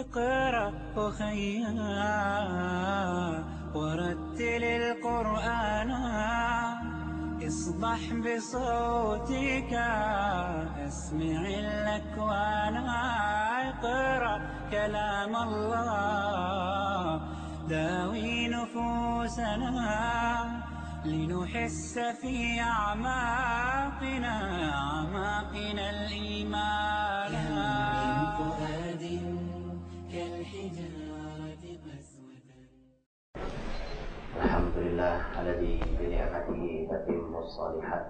اقرأ أخيا ورتل القرآن اصبح بصوتك اسمع الأكوان اقرأ كلام الله داوي نفوسنا لنحس في أعماقنا الإيمان من فؤاد كالحجارة قسوة. الحمد لله الذي بنعمته تتم الصالحات.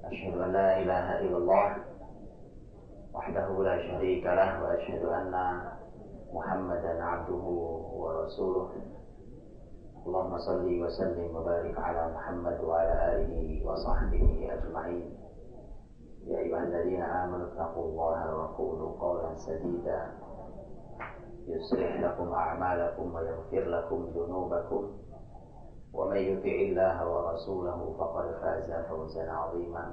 أشهد أن لا إله إلا الله وحده لا شريك له وأشهد أن محمدا عبده ورسوله. اللهم صل وسلم وبارك على محمد وعلى آله وصحبه أجمعين. يا أيها الذين آمنوا اتقوا الله وقولوا قولا سديدا يصلح لكم أعمالكم ويغفر لكم ذنوبكم ومن يطع الله ورسوله فقد فاز فوزا عظيما.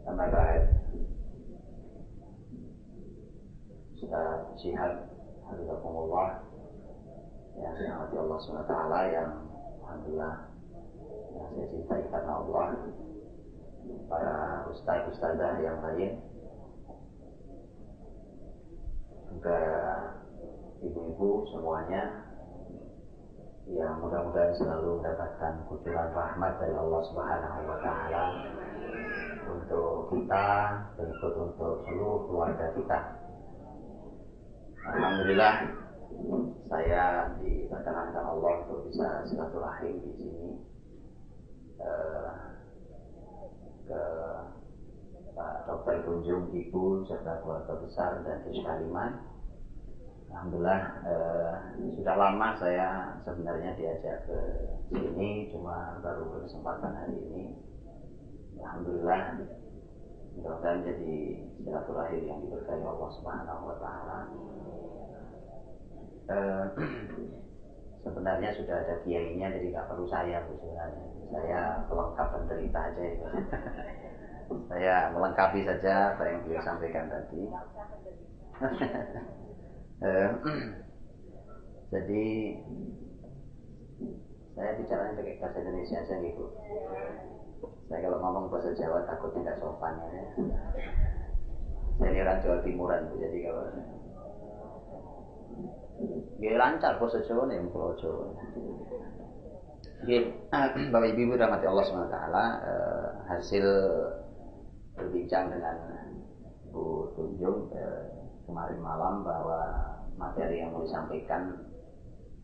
أما بعد، Ustaz Syihab Hafizakumullah yang dirahmati Allah SWT, yang alhamdulillah yang saya cintai karena Allah, para ustaz-ustazah yang lain, juga ibu-ibu semuanya yang mudah-mudahan selalu mendapatkan kucuran rahmat dari Allah Subhanahu wa Ta'ala untuk kita, berikut untuk seluruh keluarga kita. Alhamdulillah, saya diperkenankan Allah untuk bisa silaturahim di sini ke Pak Dr. Kunjung, Ibu, serta keluarga besar dan Kaliman. Alhamdulillah, sudah lama saya sebenarnya diajak ke sini, cuma baru berkesempatan hari ini. Alhamdulillah, mudah-mudahan jadi silaturahim yang diberkahi Allah Subhanahu wa Ta'ala. Sebenarnya sudah ada kiainya, jadi nggak perlu saya sebenarnya. Saya pelengkap penderita aja itu. Saya melengkapi saja apa yang beliau sampaikan tadi. Jadi saya bicaranya pakai bahasa Indonesia aja gitu. Saya kalau ngomong bahasa Jawa takutnya nggak sopan ya. Saya ini orang Jawa Timuran, jadi kalau dia lancar bahasa Jawa nih, Pulau Jawa. Bapak Ibu rahmati Allah SWT, hasil berbincang dengan Bu Tunjung kemarin malam bahwa materi yang mau disampaikan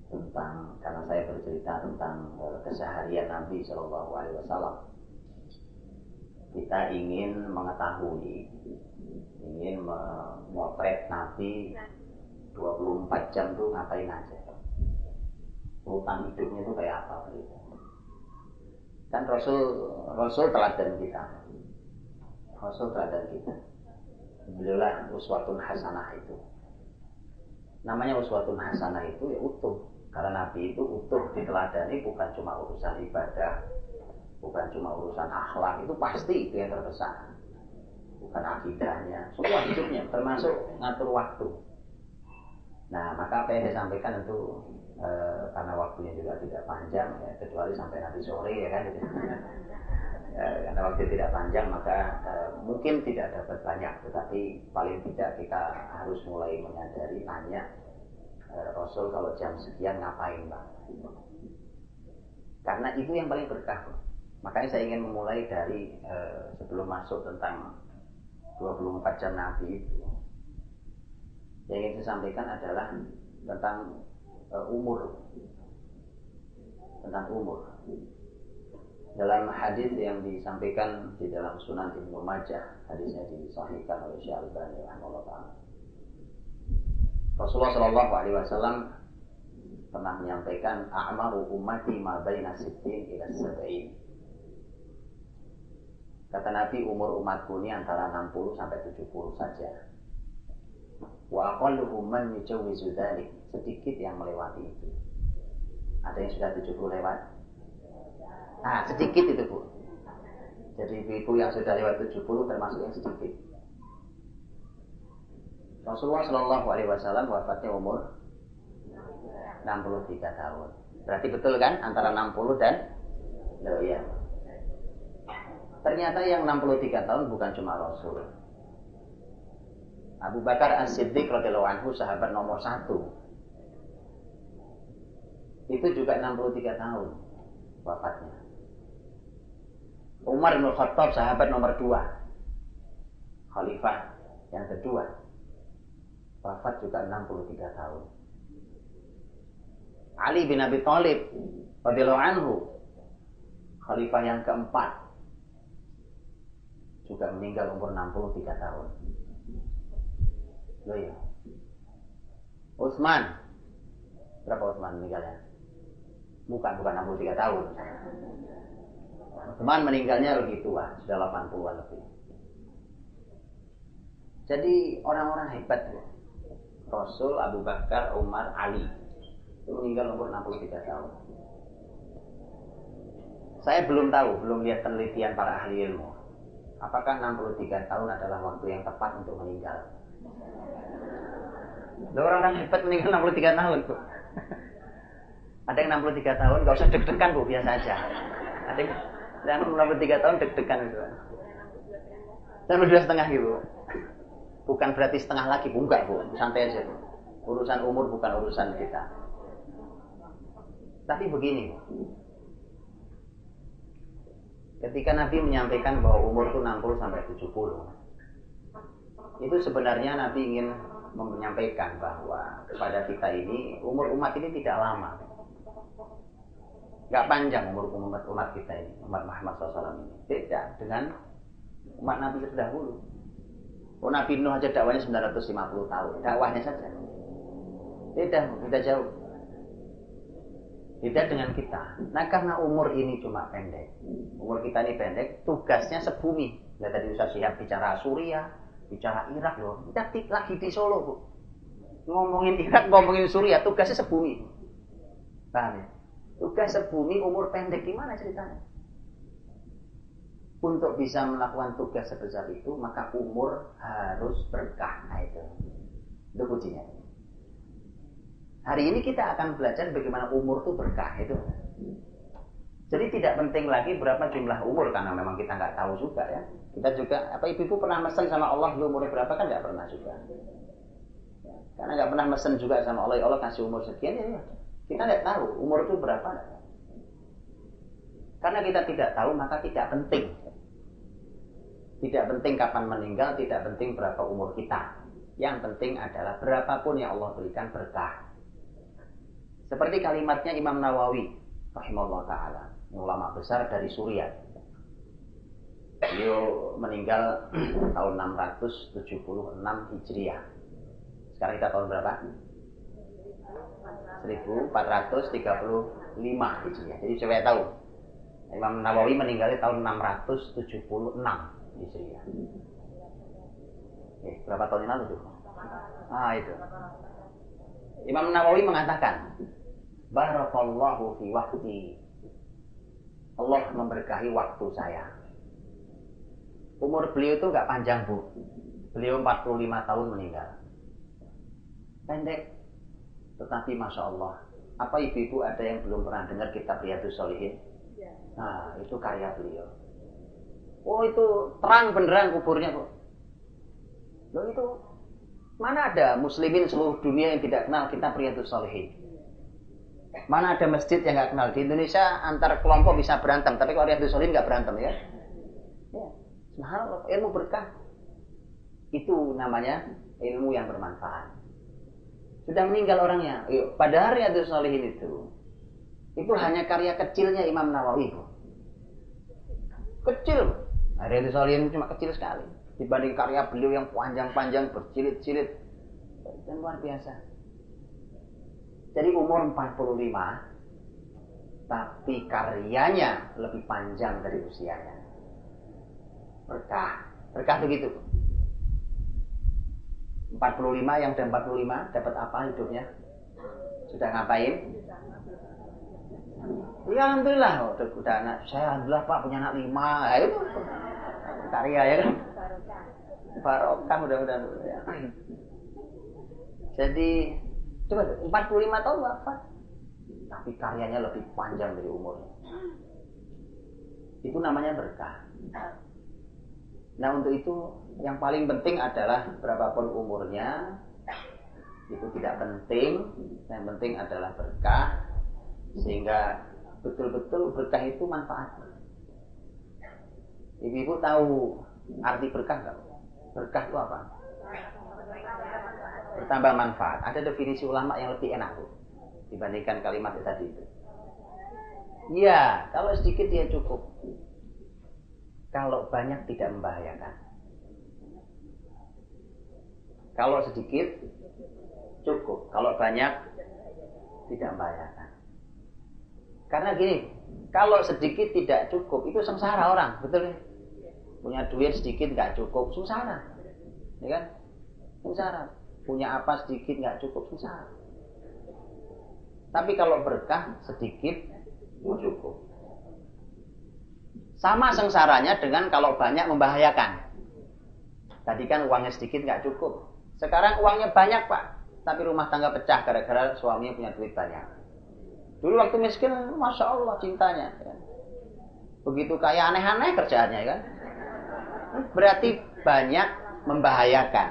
tentang, karena saya bercerita tentang keseharian Nabi Shallallahu Alaihi Wasallam. Kita ingin mengetahui, ingin memotret Nabi 24 jam tuh ngapain aja, urutan hidupnya itu kayak apa gitu. Kan Rasul teladan kita, beliaulah uswatun hasanah itu. Namanya uswatun hasanah itu ya utuh, karena Nabi itu utuh diteladani, bukan cuma urusan ibadah, bukan cuma urusan akhlak, itu pasti itu yang terbesar, bukan akidahnya, semua hidupnya termasuk ngatur waktu. Nah, maka apa yang saya sampaikan itu karena waktunya juga tidak panjang ya, kecuali sampai nanti sore ya kan. Karena waktu tidak panjang maka mungkin tidak dapat banyak, tetapi paling tidak kita harus mulai menyadari, tanya Rasul kalau jam sekian ngapain Pak? Karena itu yang paling berkah. Makanya saya ingin memulai dari sebelum masuk tentang 24 jam Nabi itu. Yang ingin saya sampaikan adalah tentang umur. Dalam hadis yang disampaikan di dalam Sunan Ibnu Majah, hadisnya disahihkan oleh Syekh Al-Albani rahimahullah ta'ala. Rasulullah Shallallahu Alaihi Wasallam pernah menyampaikan, a'maru ummati ma baina 60 ila 70. Kata Nabi, umur umatku ini antara 60 sampai 70 saja. Wa aqalluhum man yujawwizu dzalik, sedikit yang melewati itu. Ada yang sudah 70 lewat. Nah, sedikit itu Bu. Jadi ibu yang sudah lewat 70 termasuk yang sedikit. Rasulullah Shallallahu Alaihi Wasallam wafatnya umur 63 tahun. Berarti betul kan antara 60 dan ya. Ternyata yang 63 tahun bukan cuma Rasul. Abu Bakar As-Siddiq radhiyallahu anhu, sahabat nomor 1. Itu juga 63 tahun wafatnya. Umar bin Khattab, sahabat nomor 2. Khalifah yang kedua. Wafat juga 63 tahun. Ali bin Abi Thalib radhiyallahu anhu, khalifah yang keempat, juga meninggal umur 63 tahun. Loh ya. Utsman, berapa Utsman meninggalnya? Bukan 63 tahun. Utsman meninggalnya lebih tua, sudah 80-an lebih. Jadi orang-orang hebat ya. Rasul, Abu Bakar, Umar, Ali itu meninggal umur 63 tahun. Saya belum tahu, belum lihat penelitian para ahli ilmu. Apakah 63 tahun adalah waktu yang tepat untuk meninggal? Orang-orang hebat meninggal 63 tahun, Bu. Ada yang 63 tahun, gak usah deg-degan, Bu, biasa aja. Ada yang 63 tahun deg-degan gitu. Dan 2,5 gitu. Bukan berarti setengah lagi, Bu, enggak, Bu. Santai aja, Bu. Urusan umur bukan urusan kita. Tapi begini, Bu. Ketika Nabi menyampaikan bahwa umur itu 60 sampai 70, itu sebenarnya Nabi ingin menyampaikan bahwa kepada kita ini, umur umat ini tidak lama. Gak panjang umur umat kita ini, umat Muhammad SAW ini. Beda dengan umat Nabi terdahulu. Nabi Nuh aja dakwahnya 950 tahun. Dakwahnya saja. Beda jauh. Beda dengan kita. Nah, karena umur ini cuma pendek. Umur kita ini pendek, tugasnya sebumi. Nah, tadi Ustaz Syihab bicara Suriah, bicara Irak loh. Kita lagi di Solo, Bu. Ngomongin Irak, ngomongin Suriah, tugasnya sebumi. Paham ya? Tugas sebumi umur pendek, gimana ceritanya? Untuk bisa melakukan tugas sebesar itu, maka umur harus berkah. Nah, itu kuncinya. Hari ini kita akan belajar bagaimana umur itu berkah itu. Jadi tidak penting lagi berapa jumlah umur, karena memang kita nggak tahu juga ya. Kita juga, ibu-ibu pernah mesen sama Allah umurnya berapa, kan nggak pernah juga. Karena nggak pernah mesen juga sama Allah, ya Allah kasih umur sekian ya. Kita nggak tahu umur itu berapa. Karena kita tidak tahu, maka tidak penting. Tidak penting kapan meninggal, tidak penting berapa umur kita. Yang penting adalah berapapun yang Allah berikan berkah. Seperti kalimatnya Imam Nawawi rahimahullah ta'ala, ulama besar dari Suriah. Beliau meninggal tahun 676 Hijriah. Sekarang kita tahun berapa? 1435 Hijriah. Jadi supaya tahu, Imam Nawawi meninggalnya tahun 676 Hijriah. Berapa tahun yang lalu tuh? Itu. Imam Nawawi mengatakan, barakallahu fi waqti. Allah memberkahi waktu saya. Umur beliau itu enggak panjang, Bu. Beliau 45 tahun meninggal. Pendek. Tetapi Masya Allah. Apa ibu-ibu ada yang belum pernah dengar kitab Riyadhus Shalihin? Nah, itu karya beliau. Oh, itu terang beneran kuburnya, Bu. Loh, itu mana ada muslimin seluruh dunia yang tidak kenal kitab Riyadhus Shalihin? Mana ada masjid yang nggak kenal? Di Indonesia antar kelompok bisa berantem, tapi kalau Riyadhus Shalihin nggak berantem ya. Subhanallah, ilmu berkah. Itu namanya ilmu yang bermanfaat. Sudah meninggal orangnya. Padahal Riyadhus Shalihin itu hanya karya kecilnya Imam Nawawi. Kecil. Riyadhus Shalihin cuma kecil sekali dibanding karya beliau yang panjang-panjang, berjilid-jilid, dan luar biasa. Jadi umur 45, tapi karyanya lebih panjang dari usianya. Berkah begitu. 45, yang udah 45 dapat apa hidupnya? Sudah ngapain? Ya alhamdulillah, udah anak saya alhamdulillah Pak punya anak 5. Ya, itu karya ya kan? Barokah mudah-mudahan. Jadi coba 45 tahun wafat, tapi karyanya lebih panjang dari umurnya. Itu namanya berkah. Nah untuk itu yang paling penting adalah berapapun umurnya itu tidak penting, yang penting adalah berkah, sehingga betul-betul berkah itu manfaat. Ibu-ibu tahu arti berkah nggak? Berkah itu apa? Bertambah manfaat. Ada definisi ulama yang lebih enak tuh dibandingkan kalimat tadi itu. Iya, kalau sedikit dia cukup. Kalau banyak tidak membahayakan. Kalau sedikit cukup. Kalau banyak tidak membahayakan. Karena gini, kalau sedikit tidak cukup itu sengsara orang, betul ya? Punya duit sedikit nggak cukup, sengsara, ya kan? Sengsara. Punya apa sedikit nggak cukup, sengsara. Tapi kalau berkah sedikit cukup. Sama sengsaranya dengan kalau banyak membahayakan. Tadi kan uangnya sedikit nggak cukup. Sekarang uangnya banyak pak, tapi rumah tangga pecah gara-gara suaminya punya duit banyak. Dulu waktu miskin, masya Allah cintanya. Ya. Begitu kaya aneh-aneh kerjaannya kan. Berarti banyak membahayakan.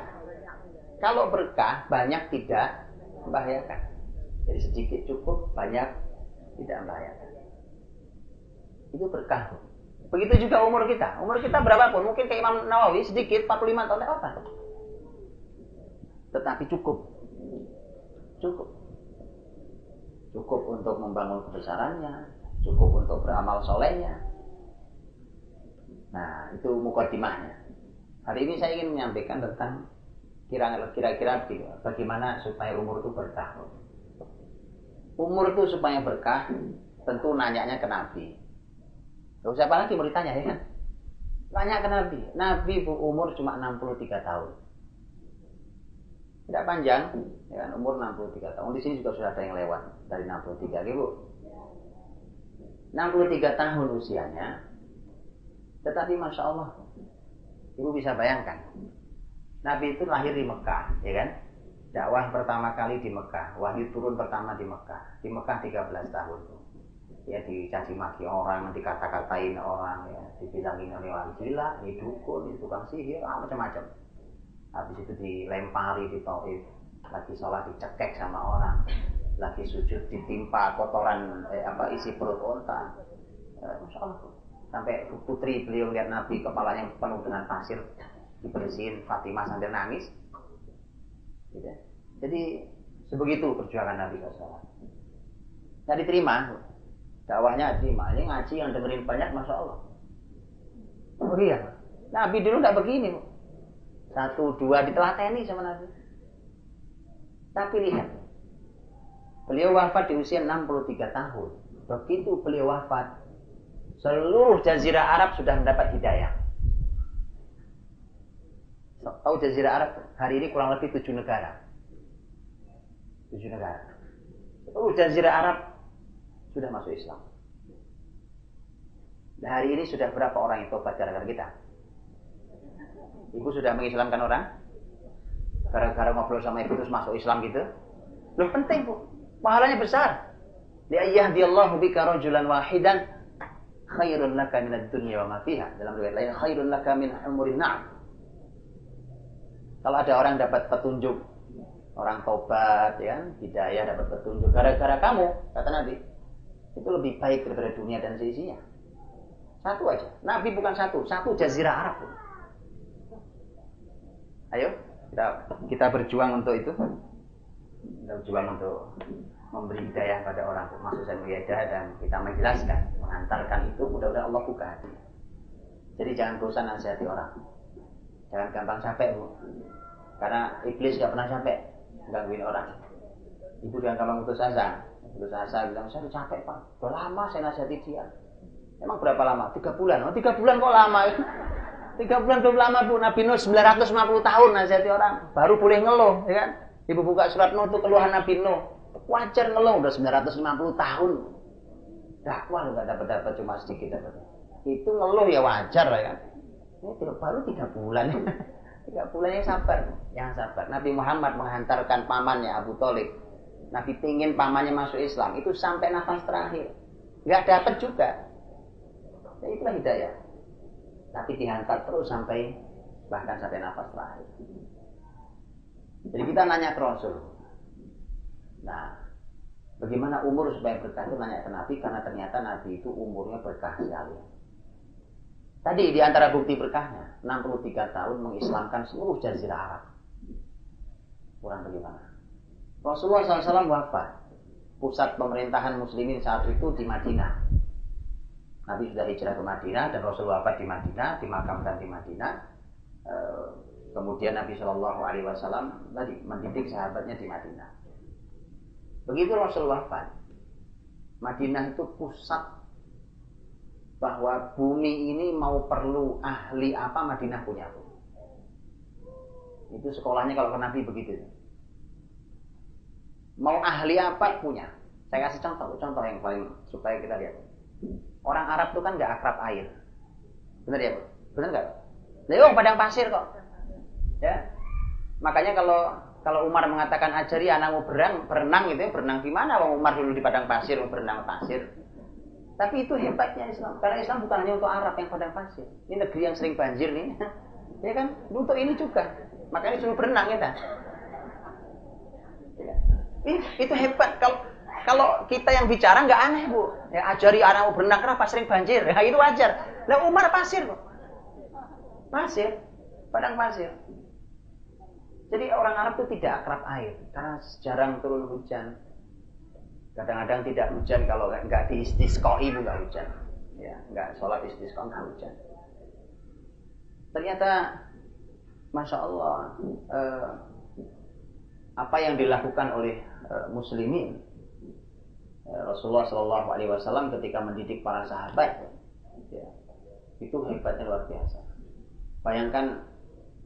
Kalau berkah banyak tidak membahayakan. Jadi sedikit cukup, banyak tidak membahayakan. Itu berkah. Begitu juga umur kita. Umur kita berapapun, mungkin kayak Imam Nawawi sedikit 45 tahun apa? Tetapi cukup. Cukup. Cukup untuk membangun kebesarannya, cukup untuk beramal solehnya. Nah, itu mukadimahnya. Hari ini saya ingin menyampaikan tentang kira-kira bagaimana supaya umur itu berkah. Umur itu supaya berkah, tentu nanyanya ke Nabi. Gak usah apa lagi mau ditanya ya kan? Tanya ke Nabi. Nabi umur cuma 63 tahun. Tidak panjang, ya kan? Umur 63 tahun. Di sini juga sudah ada yang lewat dari 63, gitu. 63 tahun usianya. Tetapi Masya Allah, Ibu bisa bayangkan, Nabi itu lahir di Mekah, ya kan? Dakwah pertama kali di Mekah, wahyu turun pertama di Mekah. Di Mekah 13 tahun. Ya dicaci maki orang, dikata-katain orang, ya dibilangin orang gila, ini dukun, ini tukang sihir, macam-macam. Habis itu dilempari di Taif, lagi sholat dicekek sama orang, lagi sujud ditimpa kotoran isi perut unta. Masya Allah. Sampai putri beliau lihat Nabi kepalanya penuh dengan pasir, dibersihin, Fatimah sambil nangis. Gitu. Jadi sebegitu perjuangan Nabi SAW. Nah diterima, dakwahnya diterima. Ini ngaji yang dengerin banyak, Masya Allah. Oh iya, Nabi dulu nggak begini. 1, 2 ditelateni sama Nabi. Tapi lihat, beliau wafat di usia 63 tahun. Begitu beliau wafat, seluruh Jazirah Arab sudah mendapat hidayah. Tahu Jazirah Arab hari ini kurang lebih 7 negara. 7 negara. Seluruh Jazirah Arab sudah masuk Islam. Dan hari ini sudah berapa orang yang tobat gara-gara kita? Ibu sudah mengislamkan orang? Gara-gara ngobrol sama ibu terus masuk Islam gitu? Loh penting bu, pahalanya besar. Li'ayyahdiyallahu bika rajulan wahidan khairun laka minad dunya wa ma fiha. Dalam riwayat lain khairun laka min umurin na'am. Kalau ada orang dapat petunjuk, orang tobat ya, hidayah dapat petunjuk gara-gara kamu, kata Nabi, itu lebih baik daripada dunia dan seisinya. Satu aja. Nabi bukan satu Jazirah Arab. Ayo, kita berjuang untuk itu. Kita berjuang untuk memberi hidayah pada orang untuk masuk dan hidayah, dan kita menjelaskan, mengantarkan itu, mudah-mudahan Allah buka hati. Jadi jangan bosan nasihati orang. Jangan gampang capek bu. Karena iblis gak pernah capek gangguin orang. Ibu jangan gampang putus asa. Putus asa bilang saya capek pak. Udah lama saya nasihati dia. Emang berapa lama? 3 bulan. Oh 3 bulan kok lama? 3 bulan belum lama bu. Nabi Nuh 950 tahun nasihati orang. Baru boleh ngeluh, ya kan? Ibu buka surat Nuh itu keluhan Nabi Nuh. Wajar ngeluh udah 950 tahun. Dakwah lu gak dapat cuma sedikit dapat. Itu ngeluh ya wajar lah kan. Ini baru 3 bulan. 3 bulan yang sabar. Nabi Muhammad menghantarkan pamannya Abu Thalib. Nabi pingin pamannya masuk Islam itu sampai nafas terakhir. Nggak dapat juga. Ya, itulah hidayah. Tapi dihantar terus bahkan sampai nafas terakhir. Jadi kita nanya ke Rasul. Nah, bagaimana umur supaya berkah itu nanya ke Nabi, karena ternyata Nabi itu umurnya berkah sekali. Tadi di antara bukti berkahnya, 63 tahun mengislamkan seluruh jazirah Arab. Kurang bagaimana? Rasulullah SAW wafat. Pusat pemerintahan muslimin saat itu di Madinah. Nabi sudah hijrah ke Madinah dan Rasul wafat di Madinah, dimakamkan di Madinah. Kemudian Nabi SAW tadi mendidik sahabatnya di Madinah. Begitu Rasul wafat, Madinah itu pusat bahwa bumi ini mau perlu ahli apa Madinah punya. Itu sekolahnya kalau ke Nabi begitu. Mau ahli apa punya. Saya kasih contoh yang paling supaya kita lihat. Orang Arab itu kan nggak akrab air. Benar ya, Bu? Benar nggak? Lewat padang pasir kok. Ya. Makanya kalau Umar mengatakan ajari anakmu berenang gitu ya, berenang di mana? Wong Umar dulu di padang pasir, berenang pasir. Tapi itu hebatnya Islam. Karena Islam bukan hanya untuk Arab yang padang pasir. Ini negeri yang sering banjir nih. Ya kan? Untuk ini juga. Makanya suruh berenang kita. Ya. Itu hebat. Kalau kita yang bicara nggak aneh, Bu. Ya, ajari anakmu berenang kenapa sering banjir. Ya, itu wajar. Lah Umar pasir kok. Pasir. Padang pasir. Jadi orang Arab itu tidak akrab air. Karena jarang turun hujan. Kadang-kadang tidak hujan kalau nggak diistisqoi itu nggak hujan. Ya, nggak sholat istisqa nggak hujan. Ternyata, masya Allah, apa yang dilakukan oleh muslimin, Rasulullah SAW ketika mendidik para sahabat, ya, itu hebatnya luar biasa. Bayangkan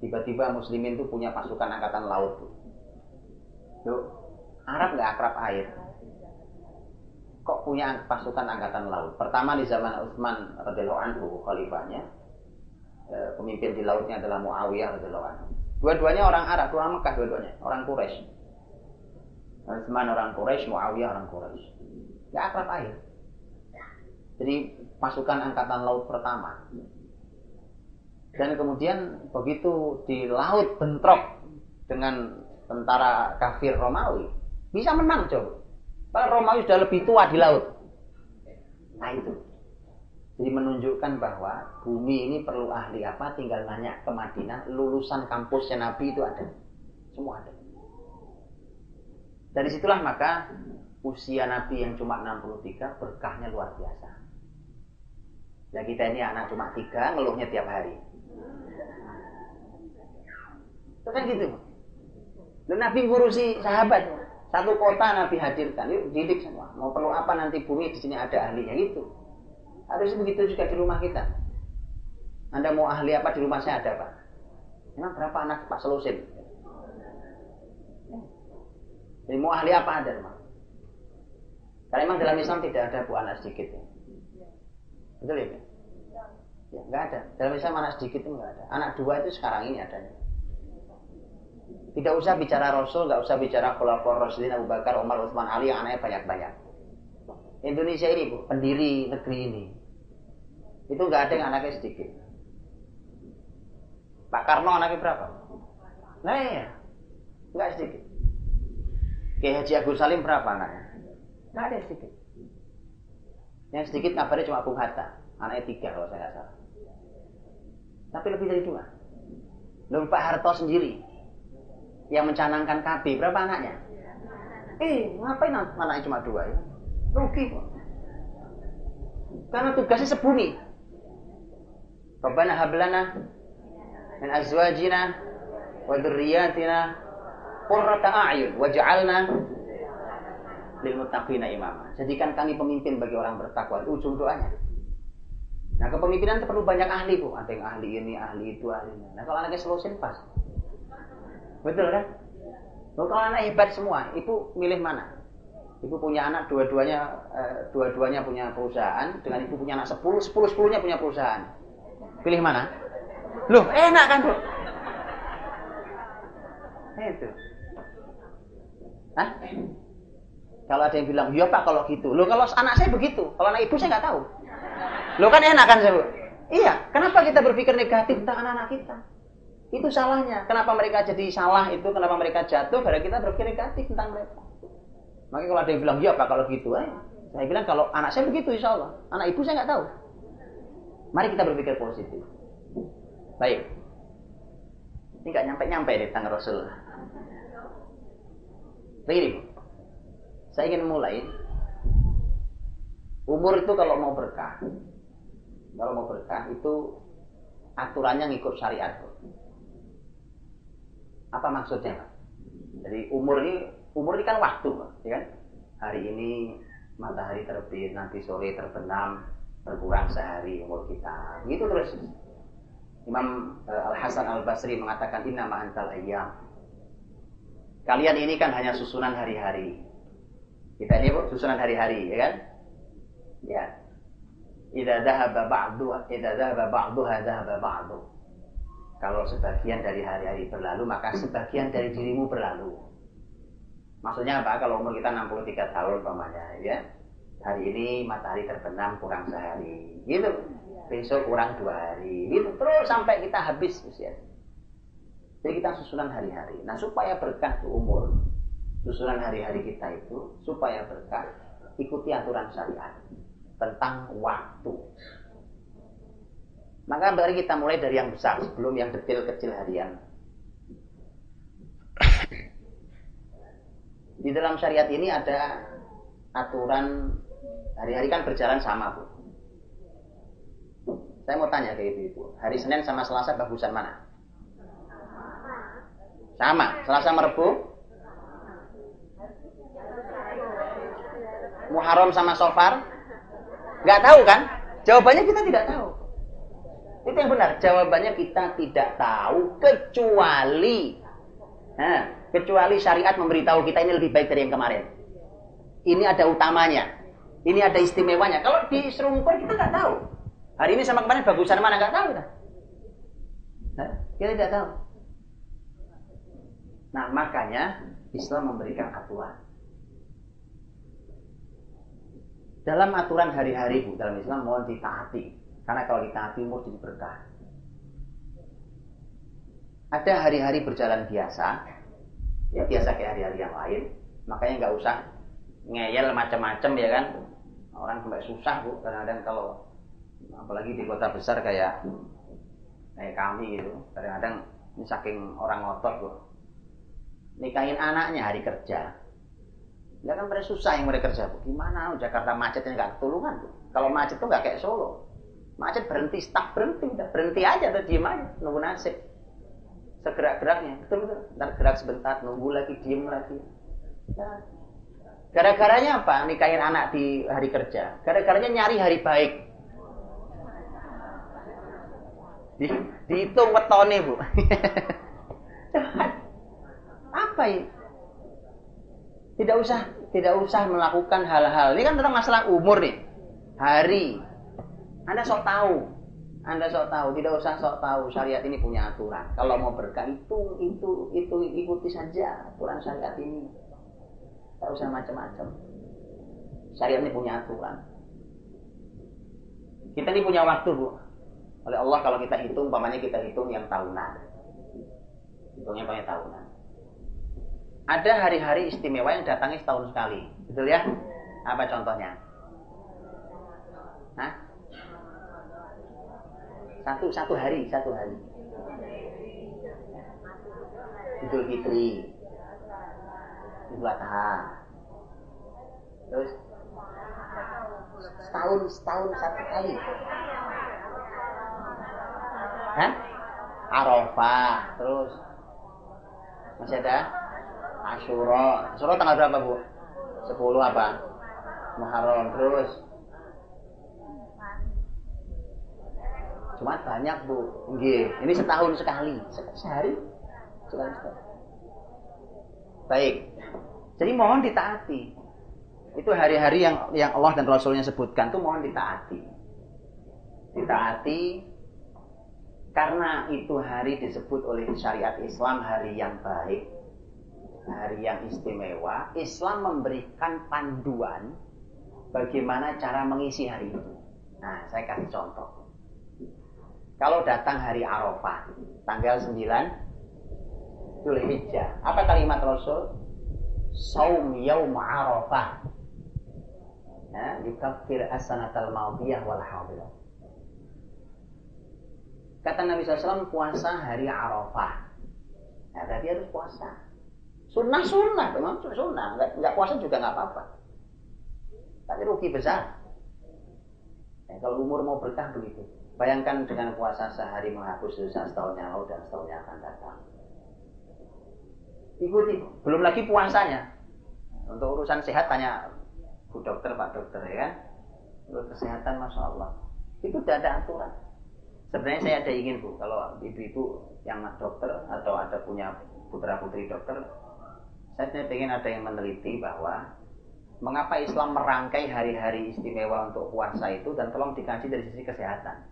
tiba-tiba muslimin itu punya pasukan angkatan laut. Loh, Arab nggak akrab air. Kok punya pasukan angkatan laut? Pertama di zaman Utsman radhiyallahu anhu, khalifahnya, pemimpin di lautnya adalah Muawiyah radhiyallahu anhu. Dua-duanya orang Arab, orang Mekah dua-duanya, orang Quraisy. Utsman orang Quraisy, Muawiyah orang Quraisy. Nggak akrab air. Jadi pasukan angkatan laut pertama. Dan kemudian begitu di laut bentrok dengan tentara kafir Romawi, bisa menang coba. Padahal Romawi sudah lebih tua di laut. Nah itu. Jadi menunjukkan bahwa bumi ini perlu ahli apa, tinggal nanya ke Madinah, lulusan kampusnya Nabi itu ada. Semua ada. Dari situlah maka usia Nabi yang cuma 63 berkahnya luar biasa. Ya kita ini anak cuma 3, ngeluhnya tiap hari. Itu kan gitu. Dan Nabi ngurusi sahabat. Satu kota Nabi hadirkan, yuk didik semua. Mau perlu apa nanti bumi di sini ada ahlinya gitu. Harus begitu juga di rumah kita. Anda mau ahli apa di rumah saya ada Pak? Memang berapa anak Pak Selusin? Jadi mau ahli apa ada rumah? Karena memang dalam Islam tidak ada bu anak sedikit. Betul ya? Ya nggak ada. Dalam Islam anak sedikit itu nggak ada. Anak 2 itu sekarang ini adanya. Tidak usah bicara Rasul, nggak usah bicara Khulafaur Rasyidin Abu Bakar, Umar, Utsman, Ali yang anaknya banyak-banyak. Indonesia ini, Bu, pendiri negeri ini, itu nggak ada yang anaknya sedikit. Pak Karno anaknya berapa? Nah ya, nggak sedikit. Kiai Haji Agus Salim berapa anaknya? Nggak ada yang sedikit. Yang sedikit kabarnya cuma Bung Hatta, anaknya 3 kalau saya nggak salah. Tapi lebih dari 2. Lalu Pak Harto sendiri yang mencanangkan KB, berapa anaknya? Ngapain anaknya cuma 2 ya? Rugi kok. Karena tugasnya sebumi. Rabbana hablana min azwajina wa dzurriyyatina qurrata a'yun waj'alna lil muttaqina imama. Jadikan kami pemimpin bagi orang bertakwa. Itu ujung doanya. Nah, kepemimpinan itu perlu banyak ahli, Bu. Ada yang ahli ini, ahli itu, ahli ini. Nah, kalau anaknya solusin pas. Betul kan? Loh, kalau anak hebat semua, ibu milih mana? Ibu punya anak dua-duanya punya perusahaan, dengan ibu punya anak 10-10-10-nya punya perusahaan. Pilih mana? Loh, enak kan, Bu? Itu. Hah? Kalau ada yang bilang, "Ya Pak, kalau gitu." Loh, kalau anak saya begitu, kalau anak ibu saya nggak tahu. Loh, kan enak kan saya. Iya, kenapa kita berpikir negatif tentang anak-anak kita? Itu salahnya. Kenapa mereka jadi salah itu? Kenapa mereka jatuh? Karena kita berpikir negatif tentang mereka. Makanya kalau ada yang bilang, "Ya Pak, kalau gitu." Saya bilang, kalau anak saya begitu, insya Allah. Anak ibu saya nggak tahu. Mari kita berpikir positif. Baik. Ini nggak nyampe-nyampe deh tentang Rasul. Begini, saya ingin mulai. Umur itu kalau mau berkah itu aturannya ngikut syariat. Apa maksudnya, Pak? Jadi umur ini kan waktu, Pak, ya kan? Hari ini matahari terbit, nanti sore terbenam, berkurang sehari umur kita. Begitu terus. Imam Al-Hasan Al-Basri mengatakan, "Inna ma'antal ayyam." Kalian ini kan hanya susunan hari-hari. Kita ini susunan hari-hari, ya kan? Ya. Idza dhahaba ba'duha dhahaba ba'du. Kalau sebagian dari hari-hari berlalu, maka sebagian dari dirimu berlalu. Maksudnya apa? Kalau umur kita 63 tahun umpamanya, ya. Hari ini matahari terbenam kurang sehari. Gitu. Besok kurang 2 hari. Gitu terus sampai kita habis usia. Jadi kita susunan hari-hari. Nah, supaya berkah itu umur, susunan hari-hari kita itu supaya berkah, ikuti aturan syariat tentang waktu. Maka mari kita mulai dari yang besar sebelum yang detail kecil harian. Di dalam syariat ini ada aturan hari-hari kan berjalan sama, Bu. Saya mau tanya ke ibu-ibu, hari Senin sama Selasa bagusan mana? Sama, Selasa Rabu. Muharram sama Safar? Nggak tahu kan? Jawabannya kita tidak tahu. Itu yang benar. Jawabannya kita tidak tahu kecuali syariat memberitahu kita ini lebih baik dari yang kemarin. Ini ada utamanya. Ini ada istimewanya. Kalau diserungkur kita nggak tahu. Hari ini sama kemarin bagusan mana nggak tahu kita. Kita tidak tahu. Nah, makanya Islam memberikan aturan. Dalam aturan hari-hari, Bu, dalam Islam mohon ditaati. Karena kalau ditaati umur jadi berkah. Ada hari-hari berjalan biasa, ya biasa kayak hari-hari yang lain. Makanya nggak usah ngeyel macam-macam, ya kan. Orang sampai susah, Bu, kadang-kadang kalau apalagi di kota besar kayak kami gitu. Kadang-kadang ini saking orang ngotot, Bu. Nikahin anaknya hari kerja. Ya kan pada susah yang mereka kerja, Bu. Gimana? Jakarta macetnya nggak ketulungan, Bu. Kalau macet tuh nggak kayak Solo. Macet berhenti, stuck berhenti, udah berhenti aja, atau diem aja, nunggu nasib. Segerak-geraknya, betul-betul. Ntar gerak sebentar, nunggu lagi, diem lagi. Nah, gara-garanya apa? Nikahin anak di hari kerja. Gara-garanya nyari hari baik. Dihitung wetone, Bu. Apa ini? Tidak usah melakukan hal-hal. Ini kan tentang masalah umur nih. Hari. Anda sok tahu. Tidak usah sok tahu. Syariat ini punya aturan. Kalau mau berkah itu ikuti saja aturan syariat ini. Tidak usah macam-macam. Syariat ini punya aturan. Kita ini punya waktu, Bu. Oleh Allah kalau kita hitung, umpamanya kita hitung yang tahunan. Hitungnya pakai tahunan. Ada hari-hari istimewa yang datangnya setahun sekali. Betul ya? Apa contohnya? Hah? Satu hari. Idul Fitri. Idul Adha. Terus setahun satu kali. Hah? Arafah. Terus masih ada Asyura tanggal berapa, Bu? 10 apa? Muharram. Terus cuma banyak, Bu. Nggih, ini setahun sekali. Sehari sekali. Baik. Jadi mohon ditaati. Itu hari-hari yang Allah dan Rasulnya sebutkan tuh mohon ditaati. Ditaati karena itu hari disebut oleh syariat Islam hari yang baik. hari yang istimewa, Islam memberikan panduan bagaimana cara mengisi hari itu. Nah, saya kasih contoh. Kalau datang hari Arafah, tanggal 9 Dzulhijjah, apa kalimat Rasul? Shaum yaum Arafah. Ya, yukaffir as-sanatal madiyah wal hadirah. Kata Nabi SAW, puasa hari Arafah. Nah, berarti harus puasa. Sunnah, memang sunnah. Enggak puasa juga enggak apa-apa. Tapi rugi besar. Ya, kalau umur mau berkah begitu. Bayangkan dengan puasa sehari menghapus dosa setahun yang lalu dan setahun yang akan datang. Ikuti. Belum lagi puasanya. Untuk urusan sehat tanya Bu Dokter, Pak Dokter, ya kan? Untuk kesehatan, Masya Allah. Itu tidak ada aturan. Sebenarnya saya ada ingin, Bu, kalau ibu-ibu yang dokter atau ada punya putra-putri dokter, saya ingin ada yang meneliti bahwa mengapa Islam merangkai hari-hari istimewa untuk puasa itu, dan tolong dikaji dari sisi kesehatan.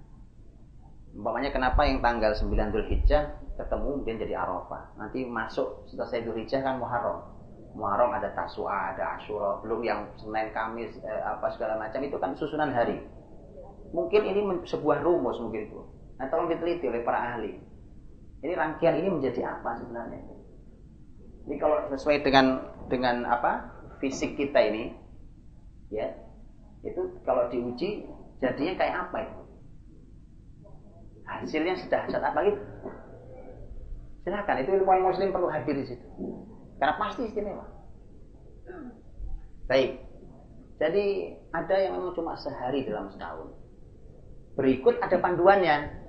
Umpamanya kenapa yang tanggal 9 Dzulhijjah ketemu kemudian jadi Arafah. Nanti masuk selesai Dzulhijjah kan Muharram. Muharram ada Tasu'a, ada Asyura, belum yang Senin, Kamis, apa segala macam, itu kan susunan hari. Mungkin ini sebuah rumus mungkin, Bu. Nah, tolong diteliti oleh para ahli. Ini rangkaian ini menjadi apa sebenarnya? Ini kalau sesuai dengan apa? Fisik kita ini, ya. Itu kalau diuji jadinya kayak apa itu? Hasilnya sudah apa gitu? Silakan, itu ilmuwan muslim perlu hadir di situ. Karena pasti istimewa. Baik. Jadi ada yang memang cuma sehari dalam setahun. Berikut ada panduannya.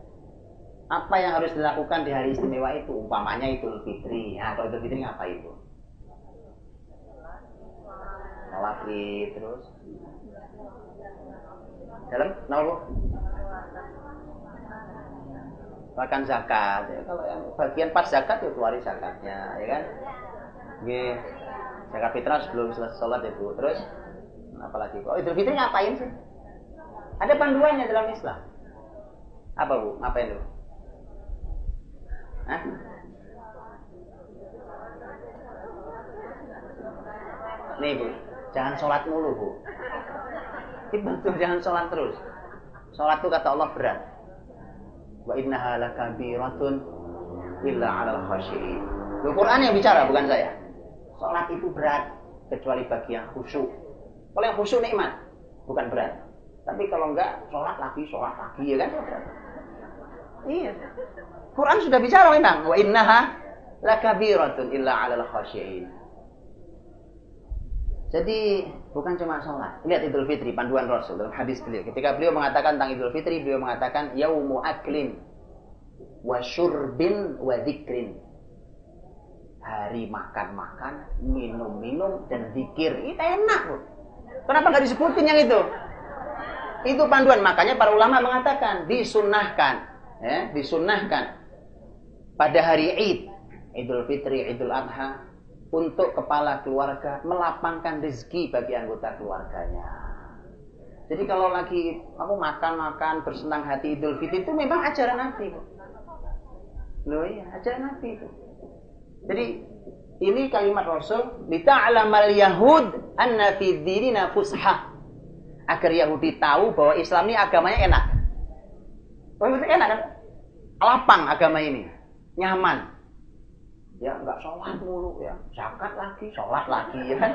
Apa yang harus dilakukan di hari istimewa itu? Umpamanya Idul Fitri. Nah, kalau Idul Fitri apa itu? Sholat Id, terus dalam nawa makan zakat. Ya, kalau yang bagian pas zakat itu keluarin zakatnya, ya kan? Oke. Zakat fitrah sebelum selesai sholat itu. Terus apalagi? Oh, Idul Fitri ngapain sih? Ada panduannya dalam Islam. Apa, Bu? Ngapain itu? Hah? Nih, Bu, jangan sholat mulu, Bu. Betul, jangan sholat terus. Sholat itu kata Allah berat. Wa innaha lakabiratun illa 'alal khashiyin. Al-Qur'an yang bicara, bukan saya. Sholat itu berat kecuali bagi yang khusyuk. Kalau yang khusyuk nikmat, bukan berat. Tapi kalau enggak, sholat lagi, ya kan? Iya. Quran sudah bicara memang. Wa innaha lakabiratun illa 'alal khashiyin. Jadi bukan cuma sholat. Lihat Idul Fitri, panduan Rasul dalam hadis beliau. Ketika beliau mengatakan tentang Idul Fitri, beliau mengatakan yaumu aklin wa syurbin wa dzikrin. Hari makan-makan, minum-minum dan zikir. Itu enak, loh. Kenapa nggak disebutin yang itu? Itu panduan. Makanya para ulama mengatakan disunnahkan, ya, disunnahkan pada hari Id, Idul Fitri, Idul Adha, untuk kepala keluarga melapangkan rezeki bagi anggota keluarganya. Jadi kalau lagi kamu makan-makan bersenang hati Idul Fitri, itu memang ajaran Nabi. Loh iya, ajaran Nabi itu. Jadi ini kalimat Rasul, lita'lamal yahud anna fi dinina fushah. Agar Yahudi tahu bahwa Islam ini agamanya enak. Oh, itu enak kan? Lapang agama ini, nyaman. Ya, enggak sholat mulu ya, zakat lagi, sholat lagi, ya kan?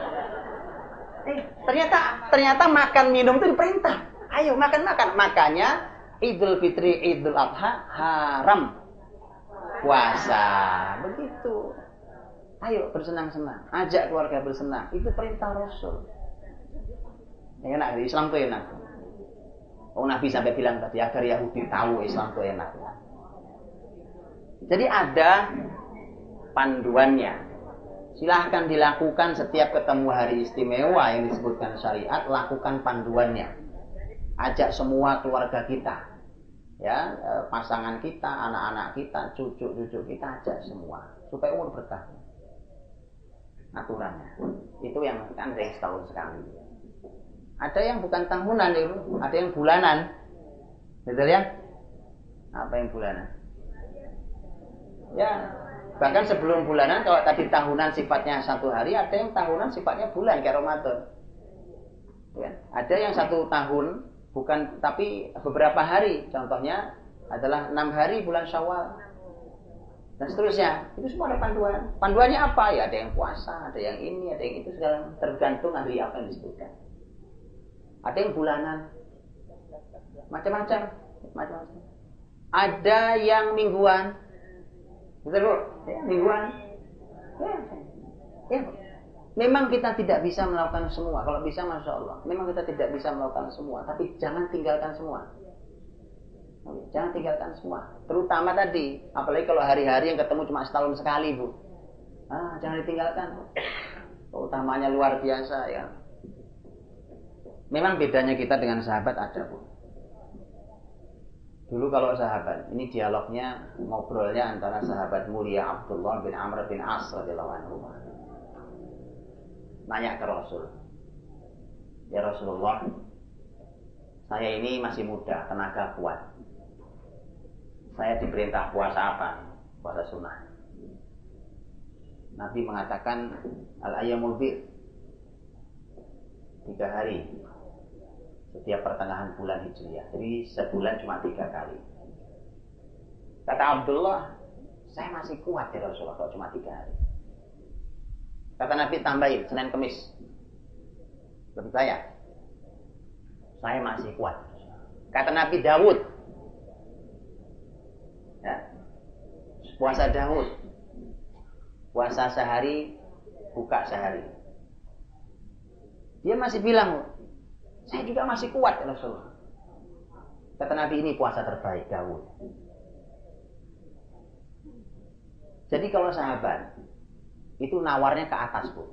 Ternyata makan minum itu diperintah. Ayo makan. Makanya Idul Fitri, Idul Adha haram puasa. Begitu. Ayo bersenang-senang, ajak keluarga bersenang. Itu perintah Rasul. Yang enak, Islam itu enak. Oh, Nabi sampai bilang tadi agar Yahudi tahu Islam itu enak. Jadi ada panduannya. Silahkan dilakukan setiap ketemu hari istimewa yang disebutkan syariat, lakukan panduannya. Ajak semua keluarga kita, ya, pasangan kita, anak-anak kita, cucu-cucu kita, ajak semua supaya umur berkah. Aturannya itu yang kan dari setahun sekali. Ada yang bukan tahunan itu, ada yang bulanan, betul ya? Apa yang bulanan? Ya, Bahkan sebelum bulanan, kalau tadi tahunan sifatnya 1 hari, ada yang tahunan sifatnya bulan kayak Ramadan. Ya. Ada yang 1 tahun bukan, tapi beberapa hari. Contohnya adalah 6 hari bulan Syawal dan seterusnya. Itu semua ada panduan. Panduannya apa? Ya ada yang puasa, ada yang ini, ada yang itu, segala tergantung hari apa yang disebutkan. Ada yang bulanan, macam-macam. Ada yang mingguan, betul Bu? Ya, mingguan. Ya. Memang kita tidak bisa melakukan semua. Kalau bisa, masya Allah. Memang kita tidak bisa melakukan semua, tapi jangan tinggalkan semua. Jangan tinggalkan semua. Terutama tadi, apalagi kalau hari-hari yang ketemu cuma setahun sekali, Bu. Jangan ditinggalkan. Utamanya luar biasa ya. Memang bedanya kita dengan sahabat ada, Bu. Dulu kalau sahabat, ini dialognya, ngobrolnya antara sahabat mulia Abdullah bin Amr bin As radhiyallahu anhu. Nanya ke Rasul, ya Rasulullah, saya ini masih muda, tenaga kuat. Saya diperintah puasa apa? Puasa sunnah. Nabi mengatakan al-ayyamul bir, 3 hari setiap pertengahan bulan Hijriah. Jadi sebulan cuma 3 kali. Kata Abdullah, saya masih kuat ya Rasulullah kalau cuma 3 hari. Kata Nabi, tambahin Senin Kemis. Lebih saya masih kuat. Kata Nabi Dawud, ya, puasa Dawud, puasa sehari, buka sehari. Dia masih bilang, saya juga masih kuat ya Rasulullah. Kata Nabi, ini puasa terbaik Dawud. Jadi kalau sahabat itu nawarnya ke atas, Bu.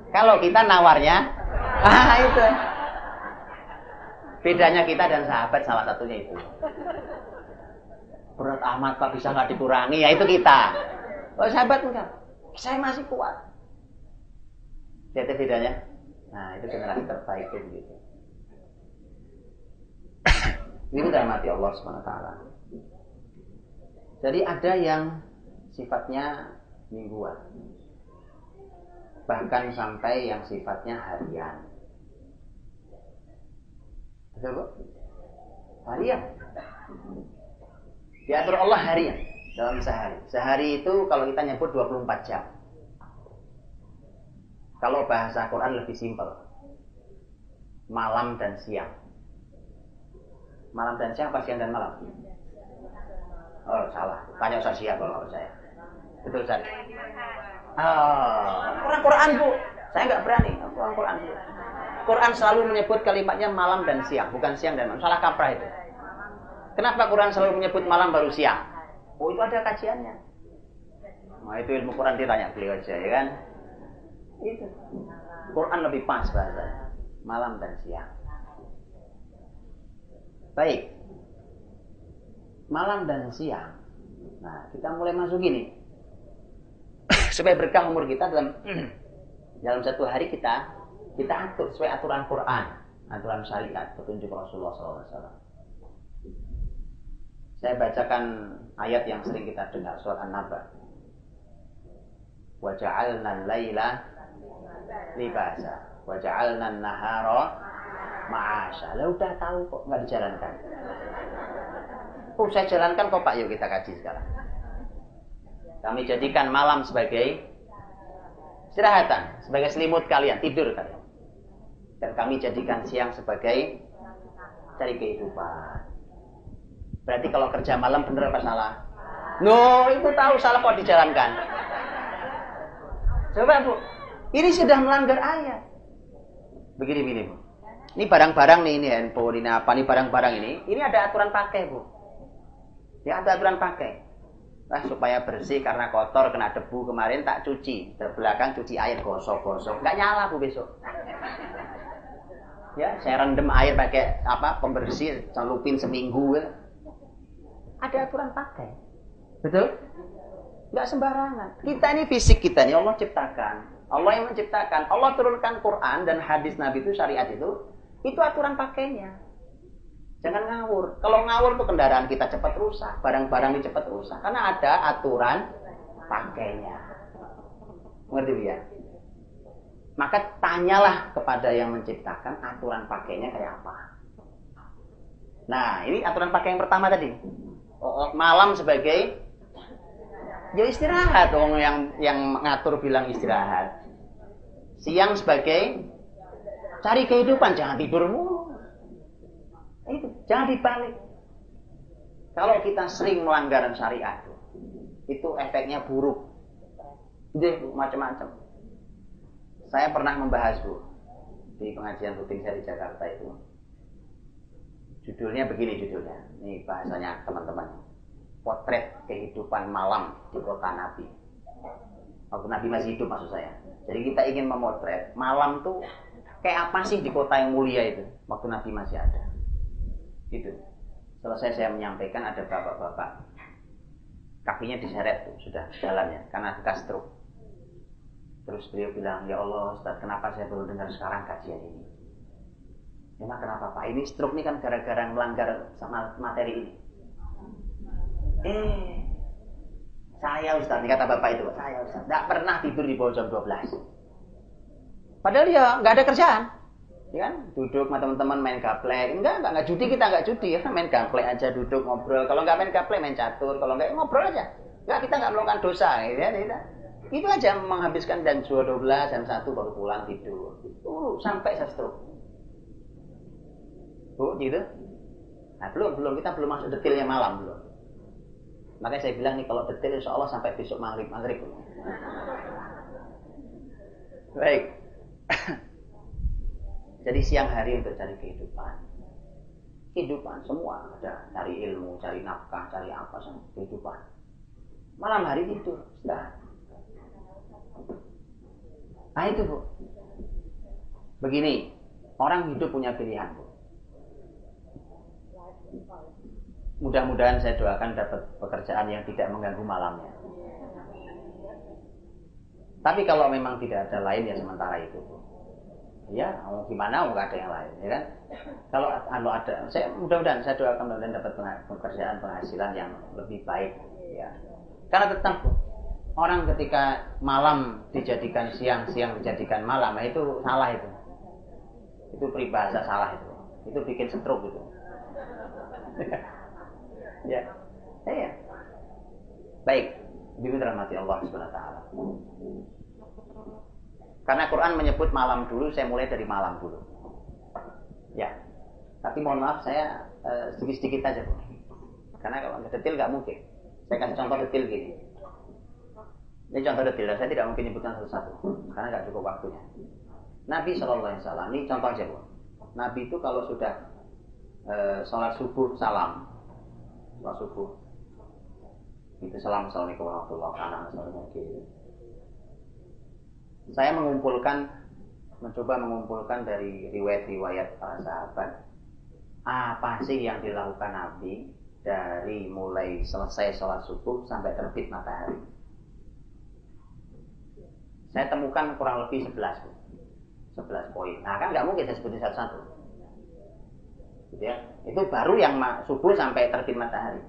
Kalau kita nawarnya, itu. Bedanya kita dan sahabat salah satunya itu. Berat amat Pak, bisa nggak dikurangi? Ya itu kita. Kalau sahabat enggak, saya masih kuat. Lihat bedanya. Nah, itu generasi terbaik itu begitu. Ini udah mati Allah SWT. Jadi ada yang sifatnya mingguan, bahkan sampai yang sifatnya harian. Betul Bu? Harian. Diatur Allah harian dalam sehari. Sehari itu kalau kita nyebut 24 jam. Kalau bahasa Quran lebih simpel, malam dan siang. Malam dan siang apa siang dan malam? Oh salah, tanya Ustaz siapa kalau saya. Betul Ustaz. Quran Bu, saya nggak berani. Quran Bu. Quran selalu menyebut kalimatnya malam dan siang, bukan siang dan malam. Salah kaprah itu. Kenapa Quran selalu menyebut malam baru siang? Oh itu ada kajiannya. Nah itu ilmu Quran ditanya beliau aja ya kan. Itu Quran lebih pas bahasanya, malam dan siang. Baik, malam dan siang. Nah kita mulai masuk gini supaya berkah umur kita dalam 1 hari kita atur sesuai aturan Quran, aturan syariat, petunjuk Rasulullah SAW. Saya bacakan ayat yang sering kita dengar, surat An-Naba. Wa ja'alna al-laila libasa wa ja'alna an-nahara ma'asha. Lah udah tahu kok enggak dijalankan. Oh, saya jalankan kok Pak, yuk kita kaji sekarang. Kami jadikan malam sebagai istirahatan, sebagai selimut kalian, tidur kalian. Dan kami jadikan siang sebagai cari kehidupan. Berarti kalau kerja malam benar apa salah? No, itu tahu salah kok dijalankan. Coba Bu, ini sudah melanggar ayat. Begini Bu. Ini barang-barang nih, ini handphone, ini apa nih barang-barang ini ada aturan pakai Bu. Ya ada aturan pakai. Nah, supaya bersih karena kotor kena debu kemarin tak cuci, terbelakang cuci air gosok-gosok, nggak nyala Bu besok. Ya, saya rendam air pakai pembersih, celupin seminggu. Ya. Ada aturan pakai, betul? Nggak sembarangan. Kita ini fisik kita nih Allah ciptakan, Allah yang menciptakan, Allah turunkan Quran dan hadis Nabi itu syariat itu aturan pakainya. Jangan ngawur. Kalau ngawur tuh kendaraan kita cepat rusak, barang-barang ini cepat rusak. Karena ada aturan pakainya. Ngerti ya? Maka tanyalah kepada yang menciptakan aturan pakainya kayak apa. Nah, ini aturan pakai yang pertama tadi. Malam sebagai ya istirahat, dong yang ngatur bilang istirahat. Siang sebagai cari kehidupan, jangan tidur mulu. Itu jangan dibalik. Kalau kita sering melanggar syariat, itu efeknya buruk. Jadi macam-macam. Saya pernah membahas di pengajian rutin saya di Jakarta itu. Judulnya begini judulnya. Ini bahasanya teman-teman. Potret kehidupan malam di kota Nabi. Waktu Nabi masih hidup maksud saya. Jadi kita ingin memotret malam tuh kayak apa sih di kota yang mulia itu waktu Nabi masih ada. Itu. Selesai saya menyampaikan ada bapak-bapak kakinya diseret tuh sudah jalannya karena bekas stroke. Terus beliau bilang, ya Allah Ustaz, kenapa saya baru dengar sekarang kajian ini? Memang kenapa Pak? Ini stroke ini kan gara-gara melanggar sama materi ini. Saya Ustaz, kata bapak itu, saya Ustaz, tidak pernah tidur di bawah jam 12. Padahal ya nggak ada kerjaan, ya kan? Duduk sama teman-teman main gaplek, enggak judi kita nggak judi ya, main gaplek aja duduk ngobrol. Kalau nggak main gaplek main catur, kalau nggak ngobrol aja. Nggak kita nggak melakukan dosa, ya kita. Itu aja menghabiskan jam 12, jam 1 baru pulang tidur. Sampai saya stroke. Gitu. Nah, belum kita belum masuk detailnya malam belum. Makanya saya bilang nih kalau detail insya Allah sampai besok maghrib. Baik. Jadi siang hari untuk cari kehidupan. Kehidupan semua ada, cari ilmu, cari nafkah, cari apa sama kehidupan. Malam hari tidur, istirahat. Nah itu Bu. Begini, orang hidup punya pilihan Bu. Mudah-mudahan saya doakan dapat pekerjaan yang tidak mengganggu malamnya. Tapi kalau memang tidak ada lain ya sementara itu Bu. Ya, mau gimana mau gak ada yang lain, ya kan? Kalau ada, mudah-mudahan saya doakan mudah-mudahan dapat pekerjaan penghasilan yang lebih baik, ya. Karena tetap Bu, orang ketika malam dijadikan siang, siang dijadikan malam, nah itu salah itu. Itu peribahasa salah itu. Itu bikin stroke itu. Ya. Ya. Baik, dirahmati Allah Subhanahu wa taala. Karena Quran menyebut malam dulu, saya mulai dari malam dulu. Ya. Tapi mohon maaf saya sedikit-sedikit aja, Bu. Karena kalau detail nggak mungkin. Saya kasih contoh detail gini. Ini contoh detail, saya tidak mungkin nyebutkan satu-satu karena nggak cukup waktunya. Nabi SAW, ini contoh aja Bu. Nabi itu kalau sudah sholat subuh salam, sholat subuh itu salam, assalamualaikum warahmatullahi wabarakatuh. Saya mencoba mengumpulkan dari riwayat-riwayat para sahabat apa sih yang dilakukan Nabi dari mulai selesai sholat subuh sampai terbit matahari. Saya temukan kurang lebih 11 poin. Nah kan nggak mungkin saya sebutin satu-satu. Gitu ya. Itu baru yang subuh sampai terbit matahari.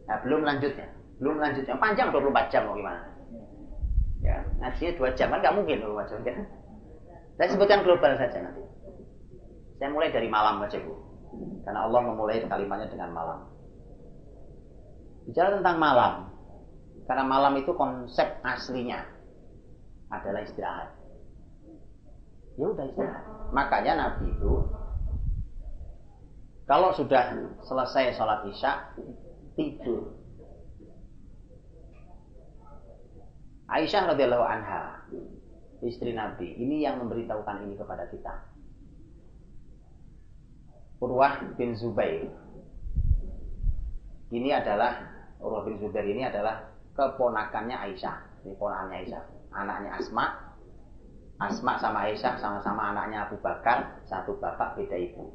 Nah, belum lanjutnya. Panjang 24 jam mau gimana? Ya, ngajinya 2 jam kan nggak mungkin 24 jam. Kan? Saya sebutkan global saja nanti. Saya mulai dari malam aja Bu. Karena Allah memulai kalimatnya dengan malam. Bicara tentang malam. Karena malam itu konsep aslinya adalah istirahat. Ya udah istirahat. Makanya Nabi itu kalau sudah selesai sholat isya tidur. Aisyah radhiyallahu anha, istri Nabi, ini yang memberitahukan ini kepada kita. Urwah bin Zubair. Urwah bin Zubair ini adalah keponakannya Aisyah. Ini ponakannya Aisyah. Anaknya Asma sama Aisyah sama-sama anaknya Abu Bakar, satu bapak beda ibu.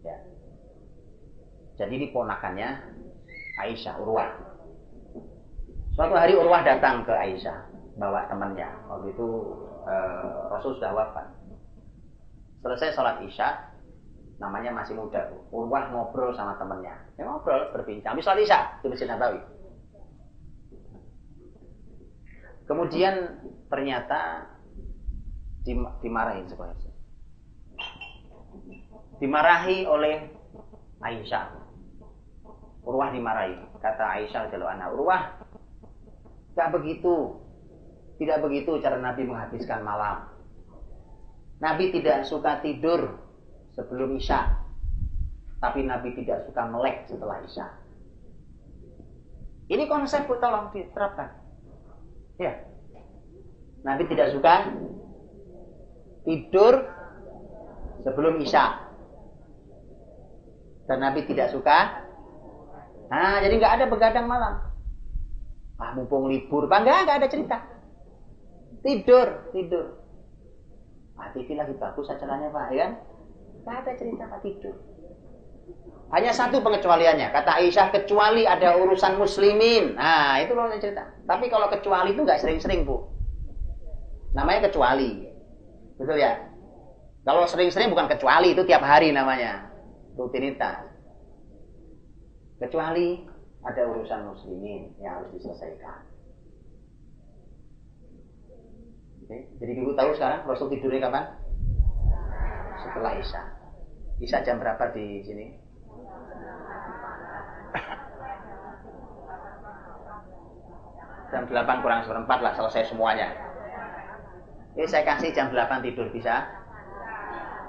Ya. Jadi ini ponakannya Aisyah, Urwah. Suatu hari Urwah datang ke Aisyah bawa temannya. Waktu itu Rasul sudah wafat. Selesai sholat isya, namanya masih muda, Bu. Urwah ngobrol sama temennya. Ya, ngobrol, berbincang. Habis sholat Isya di Masjid Nabawi. Kemudian ternyata dimarahin sebenarnya. Dimarahi oleh Aisyah. Urwah dimarahi. Kata Aisyah radhiyallahu anha, Urwah, tidak begitu cara Nabi menghabiskan malam. Nabi tidak suka tidur sebelum Isya, tapi Nabi tidak suka melek setelah Isya. Ini konsep, tolong diterapkan. Ya, Nabi tidak suka tidur sebelum Isya, dan Nabi tidak suka. Nah, jadi nggak ada begadang malam. Mumpung libur, nggak ada cerita. Tidur. TV lagi bagus acaranya, Pak, ya kan? Nggak ada cerita Pak tidur. Hanya satu pengecualiannya, kata Aisyah, kecuali ada urusan muslimin. Nah, itu loh cerita. Tapi kalau kecuali itu nggak sering-sering, Bu. Namanya kecuali. Betul ya? Kalau sering-sering bukan kecuali, itu tiap hari namanya. Rutinitas. Kecuali ada urusan muslimin yang harus diselesaikan. Oke. Jadi ibu tahu sekarang Rasul tidurnya kapan? Setelah Isya. Isya jam berapa di sini? Jam 8 kurang seperempat lah selesai semuanya. Ini saya kasih jam 8 tidur, bisa?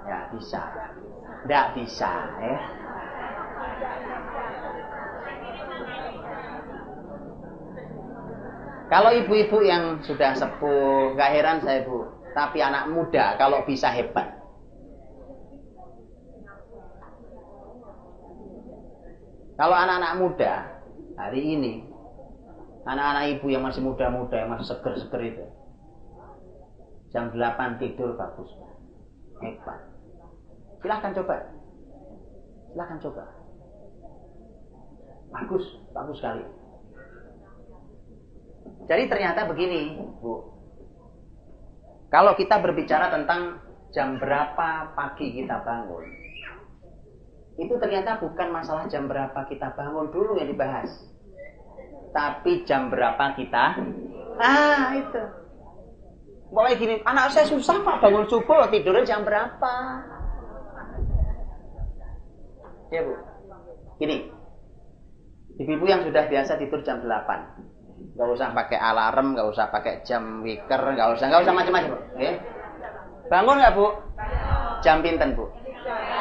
Ya bisa. Nggak bisa, ya. Kalau ibu-ibu yang sudah sepuh, gak heran saya, Bu. Tapi anak muda kalau bisa hebat. Kalau anak-anak muda hari ini, anak-anak ibu yang masih muda-muda, yang masih seger-seger itu, jam 8 tidur bagus, hebat. Silahkan coba. Bagus sekali. Jadi ternyata begini, Bu. Kalau kita berbicara tentang jam berapa pagi kita bangun, itu ternyata bukan masalah jam berapa kita bangun dulu yang dibahas, tapi jam berapa kita. Itu. Pokoknya gini, anak saya susah Pak bangun subuh, tidurnya jam berapa? Ya Bu. Gini, ibu-ibu yang sudah biasa tidur jam 8. Gak usah pakai alarm, gak usah pakai jam wiker, gak usah macam-macam, okay? Bangun nggak Bu? Jam pinten Bu?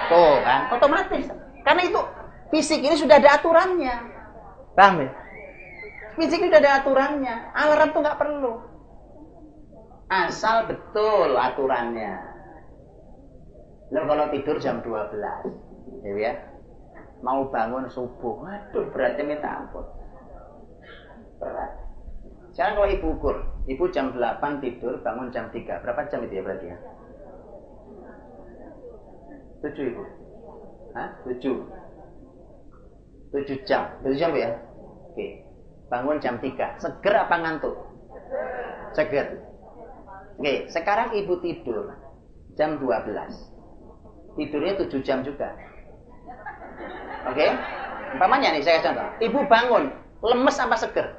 Tuh kan, otomatis. Karena itu fisik ini sudah ada aturannya, paham ya? Fisik ini sudah ada aturannya, alarm tuh nggak perlu, asal betul aturannya. Lo kalau tidur jam 12, ya, mau bangun subuh, waduh beratnya minta ampun. Berat. Sekarang kalau ibu ukur, ibu jam 8 tidur, bangun jam 3. Berapa jam itu ya berarti ya? 7 ibu? 7 jam. 7 jam ya? Oke. Bangun jam 3. Seger apa ngantuk? Seger. Oke, sekarang ibu tidur jam 12. Tidurnya 7 jam juga. Oke? Umpamanya nih saya contoh. Ibu bangun, lemes apa seger?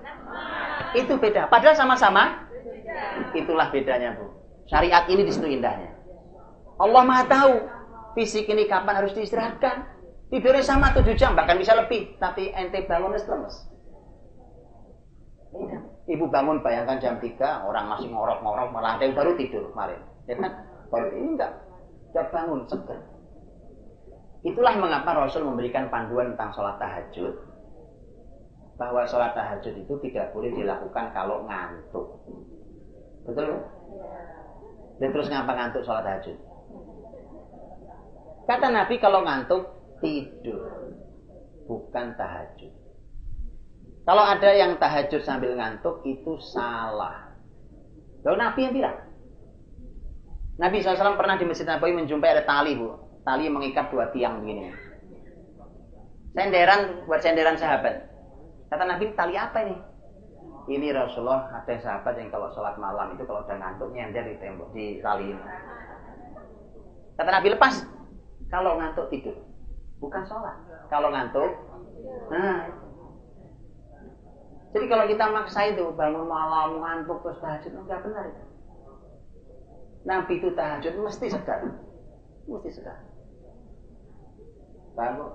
Itu beda. Padahal sama-sama. Itulah bedanya, Bu. Syariat ini di situ indahnya. Allah Maha tahu fisik ini kapan harus diistirahatkan. Tidurnya sama 7 jam, bahkan bisa lebih. Tapi ente bangun lemes. Ibu bangun bayangkan jam 3, orang masih ngorok-ngorok, malah ada yang baru tidur kemarin. Ya kan? Baru ini enggak bangun, seger. Itulah mengapa Rasul memberikan panduan tentang sholat tahajud. Bahwa sholat tahajud itu tidak boleh dilakukan kalau ngantuk. Betul? Dan terus ngapa ngantuk sholat tahajud? Kata Nabi kalau ngantuk tidur, bukan tahajud. Kalau ada yang tahajud sambil ngantuk itu salah. Lalu Nabi yang bilang. Nabi SAW pernah di Masjid Nabawi menjumpai ada tali, Bu. Tali mengikat 2 tiang begini. Senderan sahabat. Kata Nabi, tali apa ini? Ini Rasulullah, ada sahabat yang kalau sholat malam itu kalau udah ngantuk nyender di tembok, di tali ini. Kata Nabi, lepas. Kalau ngantuk tidur, bukan sholat. Kalau ngantuk, nah. Jadi kalau kita maksa itu bangun malam ngantuk terus tahajud, enggak benar itu. Nabi itu tahajud mesti segar, bangun.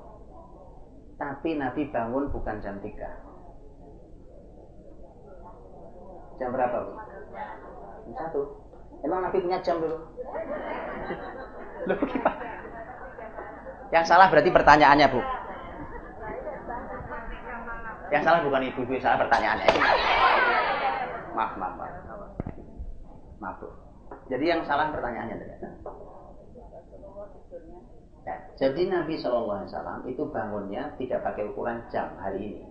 Tapi Nabi bangun bukan jam 3. Jam berapa, Bu? Jam 1. Emang Nabi punya jam dulu? Loh, gimana? Yang salah berarti pertanyaannya, Bu. Yang salah bukan ibu-ibu, yang salah pertanyaannya. Maaf. Maaf, Bu. Jadi yang salah pertanyaannya ternyata. Ya, jadi Nabi SAW itu bangunnya tidak pakai ukuran jam hari ini.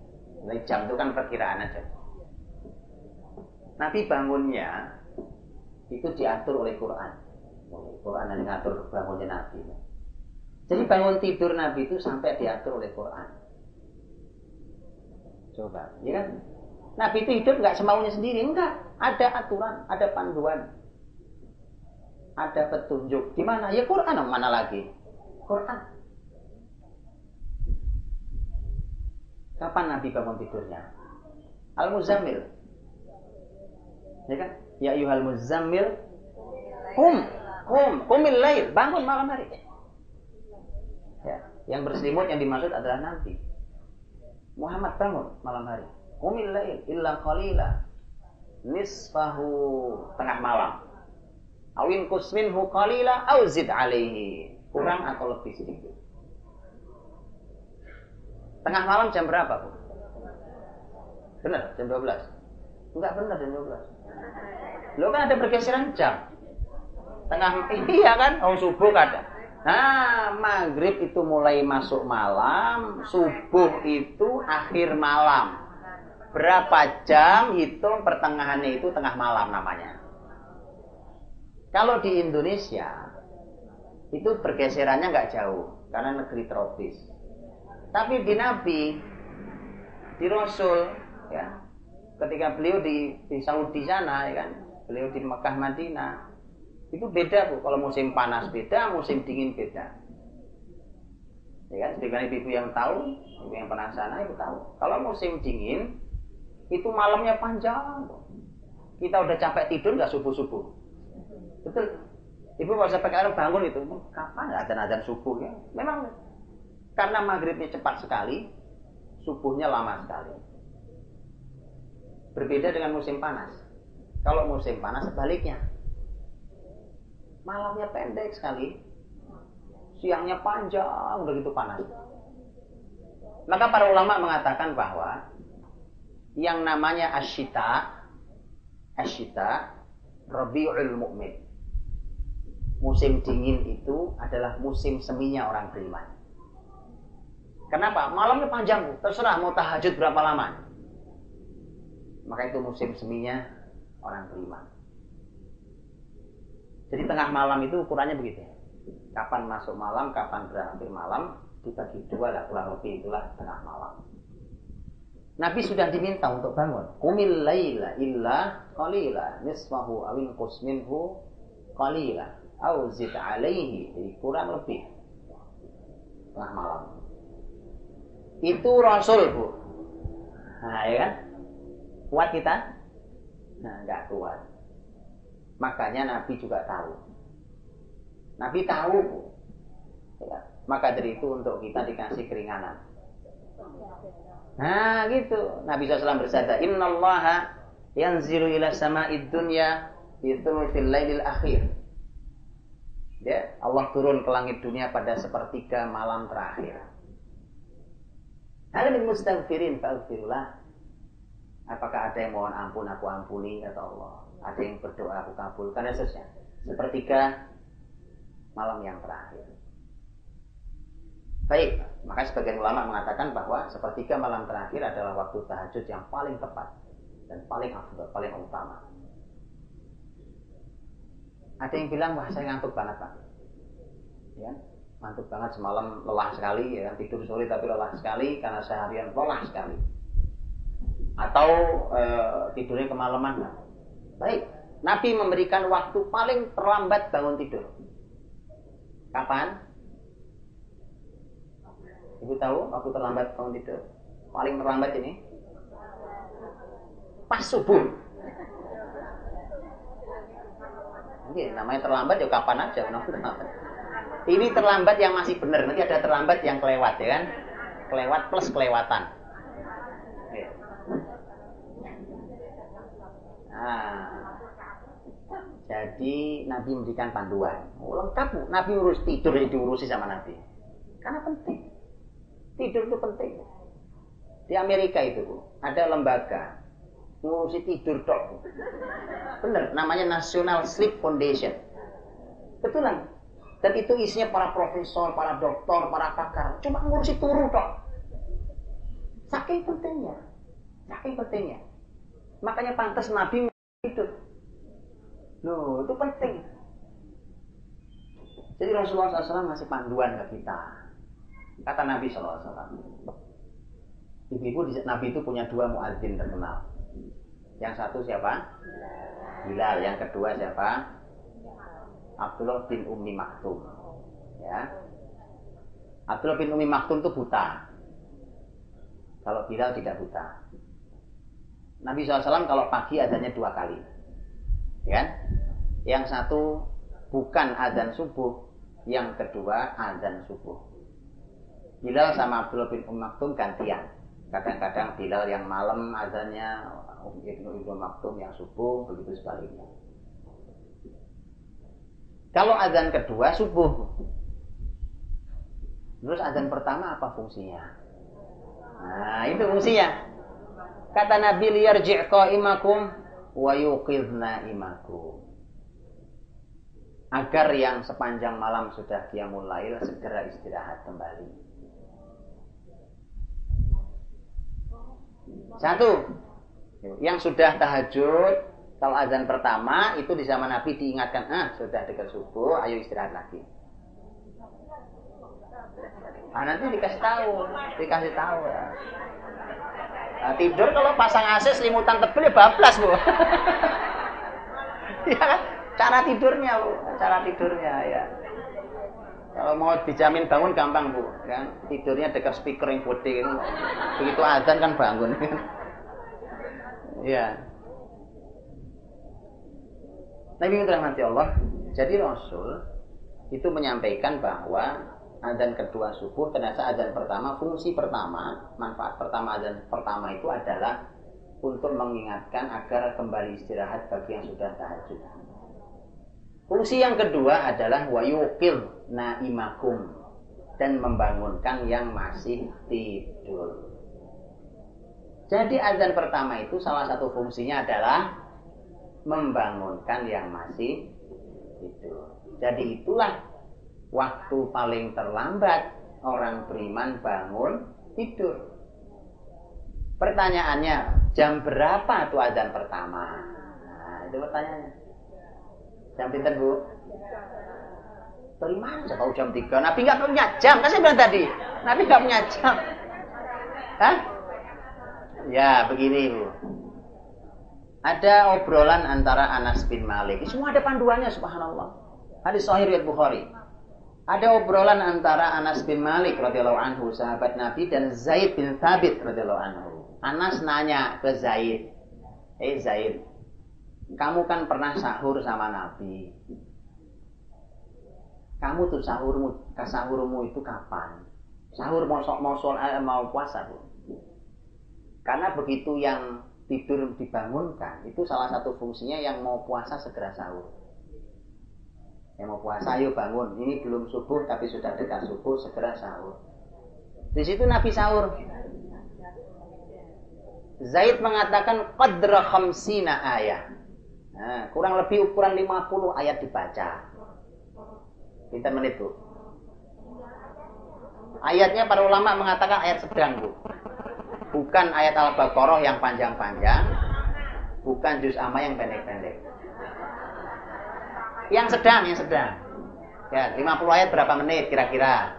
Jadi jam itu kan perkiraan aja. Nabi bangunnya itu diatur oleh Quran. Quran yang mengatur bangunnya Nabi. Jadi bangun tidur Nabi itu sampai diatur oleh Quran. Coba, ya kan? Nabi itu hidup nggak semaunya sendiri, enggak. Ada aturan, ada panduan, ada petunjuk. Di mana? Ya Quran, mana lagi? Quran. Kapan Nabi bangun tidurnya? Al-Muzammil. Ya kan? Ya ayyuhal muzammil, qumil lail, bangun malam hari. Ya, yang berselimut yang dimaksud adalah Nabi. Muhammad bangun malam hari. Qumil lail illa qalila. Nisfahu, tengah malam. Awin kusminhu qalila au zid alaihi. Kurang atau lebih sedikit. Tengah malam jam berapa, Bu? Benar, jam 12. Enggak benar jam 12. Lo kan ada pergeseran jam. Iya kan? Subuh ada. Nah, maghrib itu mulai masuk malam, subuh itu akhir malam. Berapa jam hitung pertengahannya itu tengah malam namanya. Kalau di Indonesia itu pergeserannya nggak jauh karena negeri tropis. Tapi di Nabi, di Rasul, ya, ketika beliau di Saudi sana, ya kan, beliau di Mekah Madinah. Itu beda, Bu. Kalau musim panas beda, musim dingin beda. Ya kan, sedangkan ibu yang tahu, ibu yang pernah sana itu tahu. Kalau musim dingin, itu malamnya panjang. Kita udah capek tidur nggak subuh-subuh. Betul. Ibu kalau sampai sekarang bangun itu, kapan azan-azan subuh ya? Memang karena maghribnya cepat sekali, subuhnya lama sekali. Berbeda dengan musim panas. Kalau musim panas sebaliknya. Malamnya pendek sekali, siangnya panjang, begitu panas. Maka para ulama mengatakan bahwa yang namanya asyita, Rabiul Mu'min. Musim dingin itu adalah musim seminya orang beriman. Kenapa? Malamnya panjang, terserah mau tahajud berapa lama. Maka itu musim seminya orang beriman. Jadi tengah malam itu ukurannya begitu. Kapan masuk malam, kapan berakhir malam, dibagi dua lah, kurang lebih itulah tengah malam. Nabi sudah diminta untuk bangun. Qumil laila illa qalila, nisfahu awin qusminhu qalila, au zid alaihi. Jadi kurang lebih tengah malam. Itu Rasul, Bu. Nah, ya kan? Kuat kita? Nah, enggak kuat. Makanya Nabi juga tahu. Nabi tahu. Ya. Maka dari itu untuk kita dikasih keringanan. Nah gitu. Nabi SAW bersabda, Innallaha yanzilu ila sama'id dunya fi thuluthil lailil akhir. Ya, Allah turun ke langit dunia pada sepertiga malam terakhir. Hal min mustaghfirin fa'ghfirullah. Apakah ada yang mohon ampun, aku ampuni, kata Allah. Ada yang berdoa, aku kabulkan, dan seterusnya. Sepertiga malam yang terakhir. Baik, maka sebagian ulama mengatakan bahwa sepertiga malam terakhir adalah waktu tahajud yang paling tepat dan paling afdal, paling utama. Ada yang bilang, wah saya ngantuk banget, Pak. Ya, ngantuk banget semalam, lelah sekali, ya, tidur sore tapi lelah sekali karena seharian lelah sekali. Atau tidurnya kemalaman. Baik, Nabi memberikan waktu paling terlambat bangun tidur. Kapan? Ibu tahu waktu terlambat bangun tidur? Paling terlambat ini pas subuh. Ini namanya terlambat ya kapan aja, terlambat. Ini terlambat yang masih benar. Nanti ada terlambat yang kelewat, ya kan? Kelewat plus kelewatan. Ya. Nah, jadi Nabi memberikan panduan. Lengkap, Bu. Nabi urus tidur diurusi sama Nabi. Karena penting. Tidur itu penting. Di Amerika itu, Bu, ada lembaga ngurusi tidur dok. Bener, namanya National Sleep Foundation. Betulan. Dan itu isinya para profesor, para dokter, para pakar. Cuma ngurusi turu dok. Saking pentingnya. Saking pentingnya. Makanya pantas Nabi tidur. Loh, itu penting. Jadi Rasulullah SAW ngasih panduan ke kita. Kata Nabi SAW. Ibu-ibu, Nabi itu punya 2 muadzin terkenal. Yang satu siapa? Bilal. Yang kedua siapa? Abdullah bin Ummi Maktum. Ya. Abdullah bin Ummi Maktum itu buta. Kalau Bilal tidak buta. Nabi SAW kalau pagi adanya 2 kali. Ya. Yang satu bukan azan subuh, yang kedua azan subuh. Bilal sama Abdullah bin Ummi Maktum gantian. Kadang-kadang Bilal yang malam azannya, Ibnu Maktum yang subuh, begitu sebaliknya. Kalau azan kedua subuh. Terus azan pertama apa fungsinya? Nah, itu fungsinya. Kata Nabi, liyarji' qa'imakum wa yuqidh na'imakum. Agar yang sepanjang malam sudah qiyamul lail segera istirahat kembali. Satu, yang sudah tahajud, kalau azan pertama itu di zaman Nabi diingatkan, sudah dekat subuh, ayo istirahat lagi. Nanti dikasih tahu ya. Nah, tidur kalau pasang AC selimutan tebel ya bablas, Bu. Ya kan? Cara tidurnya, Bu. Cara tidurnya ya. Kalau mau dijamin bangun gampang, Bu, kan? Tidurnya dekat speaker yang gede kan. Begitu azan kan bangun kan. Ya. Nabi rahmati Allah. Jadi Rasul itu menyampaikan bahwa azan kedua subuh ternyata azan pertama, fungsi pertama, manfaat pertama azan pertama itu adalah untuk mengingatkan agar kembali istirahat bagi yang sudah tahajud. Fungsi yang kedua adalah wa yuqil naimakum, dan membangunkan yang masih tidur. Jadi azan pertama itu salah satu fungsinya adalah membangunkan yang masih tidur. Jadi itulah waktu paling terlambat orang beriman bangun tidur. Pertanyaannya, jam berapa tuh azan pertama? Nah, itu pertanyaannya. Jam pinter, Bu? Terima aja tahu jam 3. Nabi nggak punya jam, kan saya bilang tadi. Nabi nggak punya jam. Hah? Ya, begini, Bu. Ada obrolan antara Anas bin Malik. Semua ada panduannya, subhanallah. Hadis sahih riwayat Bukhari. Ada obrolan antara Anas bin Malik radhiyallahu anhu, sahabat Nabi, dan Zaid bin Thabit radhiyallahu anhu. Anas nanya ke Zaid, Zaid, kamu kan pernah sahur sama Nabi. Kamu tuh sahurmu itu kapan? Sahur mau puasa, Bu. Karena begitu yang tidur dibangunkan, itu salah satu fungsinya yang mau puasa segera sahur. Yang mau puasa, ayo bangun. Ini belum subuh tapi sudah dekat subuh, segera sahur. Di situ Nabi sahur. Zaid mengatakan qadra khamsina ayat. Nah, kurang lebih ukuran 50 ayat dibaca. Pinter menit, Bu. Ayatnya para ulama mengatakan ayat sedang, Bu. Bukan ayat Al-Baqarah yang panjang-panjang, bukan juz amma yang pendek-pendek. Yang sedang. Ya, 50 ayat berapa menit kira-kira?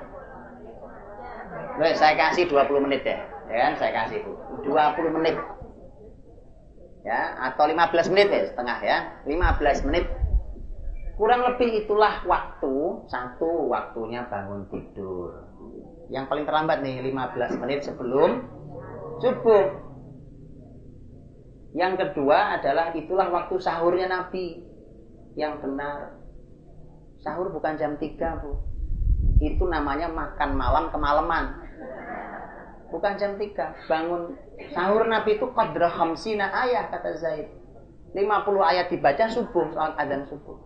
Saya kasih 20 menit ya. Ya, saya kasih, Bu. 20 menit. Ya, atau 15 menit ya, setengah ya. 15 menit Kurang lebih itulah waktunya bangun tidur. Yang paling terlambat nih 15 menit sebelum subuh. Yang kedua adalah itulah waktu sahurnya Nabi yang benar. Sahur bukan jam 3, Bu. Itu namanya makan malam kemalaman. Bukan jam 3. Bangun sahur Nabi itu qadra khamsina ayat, kata Zaid. 50 ayat dibaca subuh, salat adzan subuh.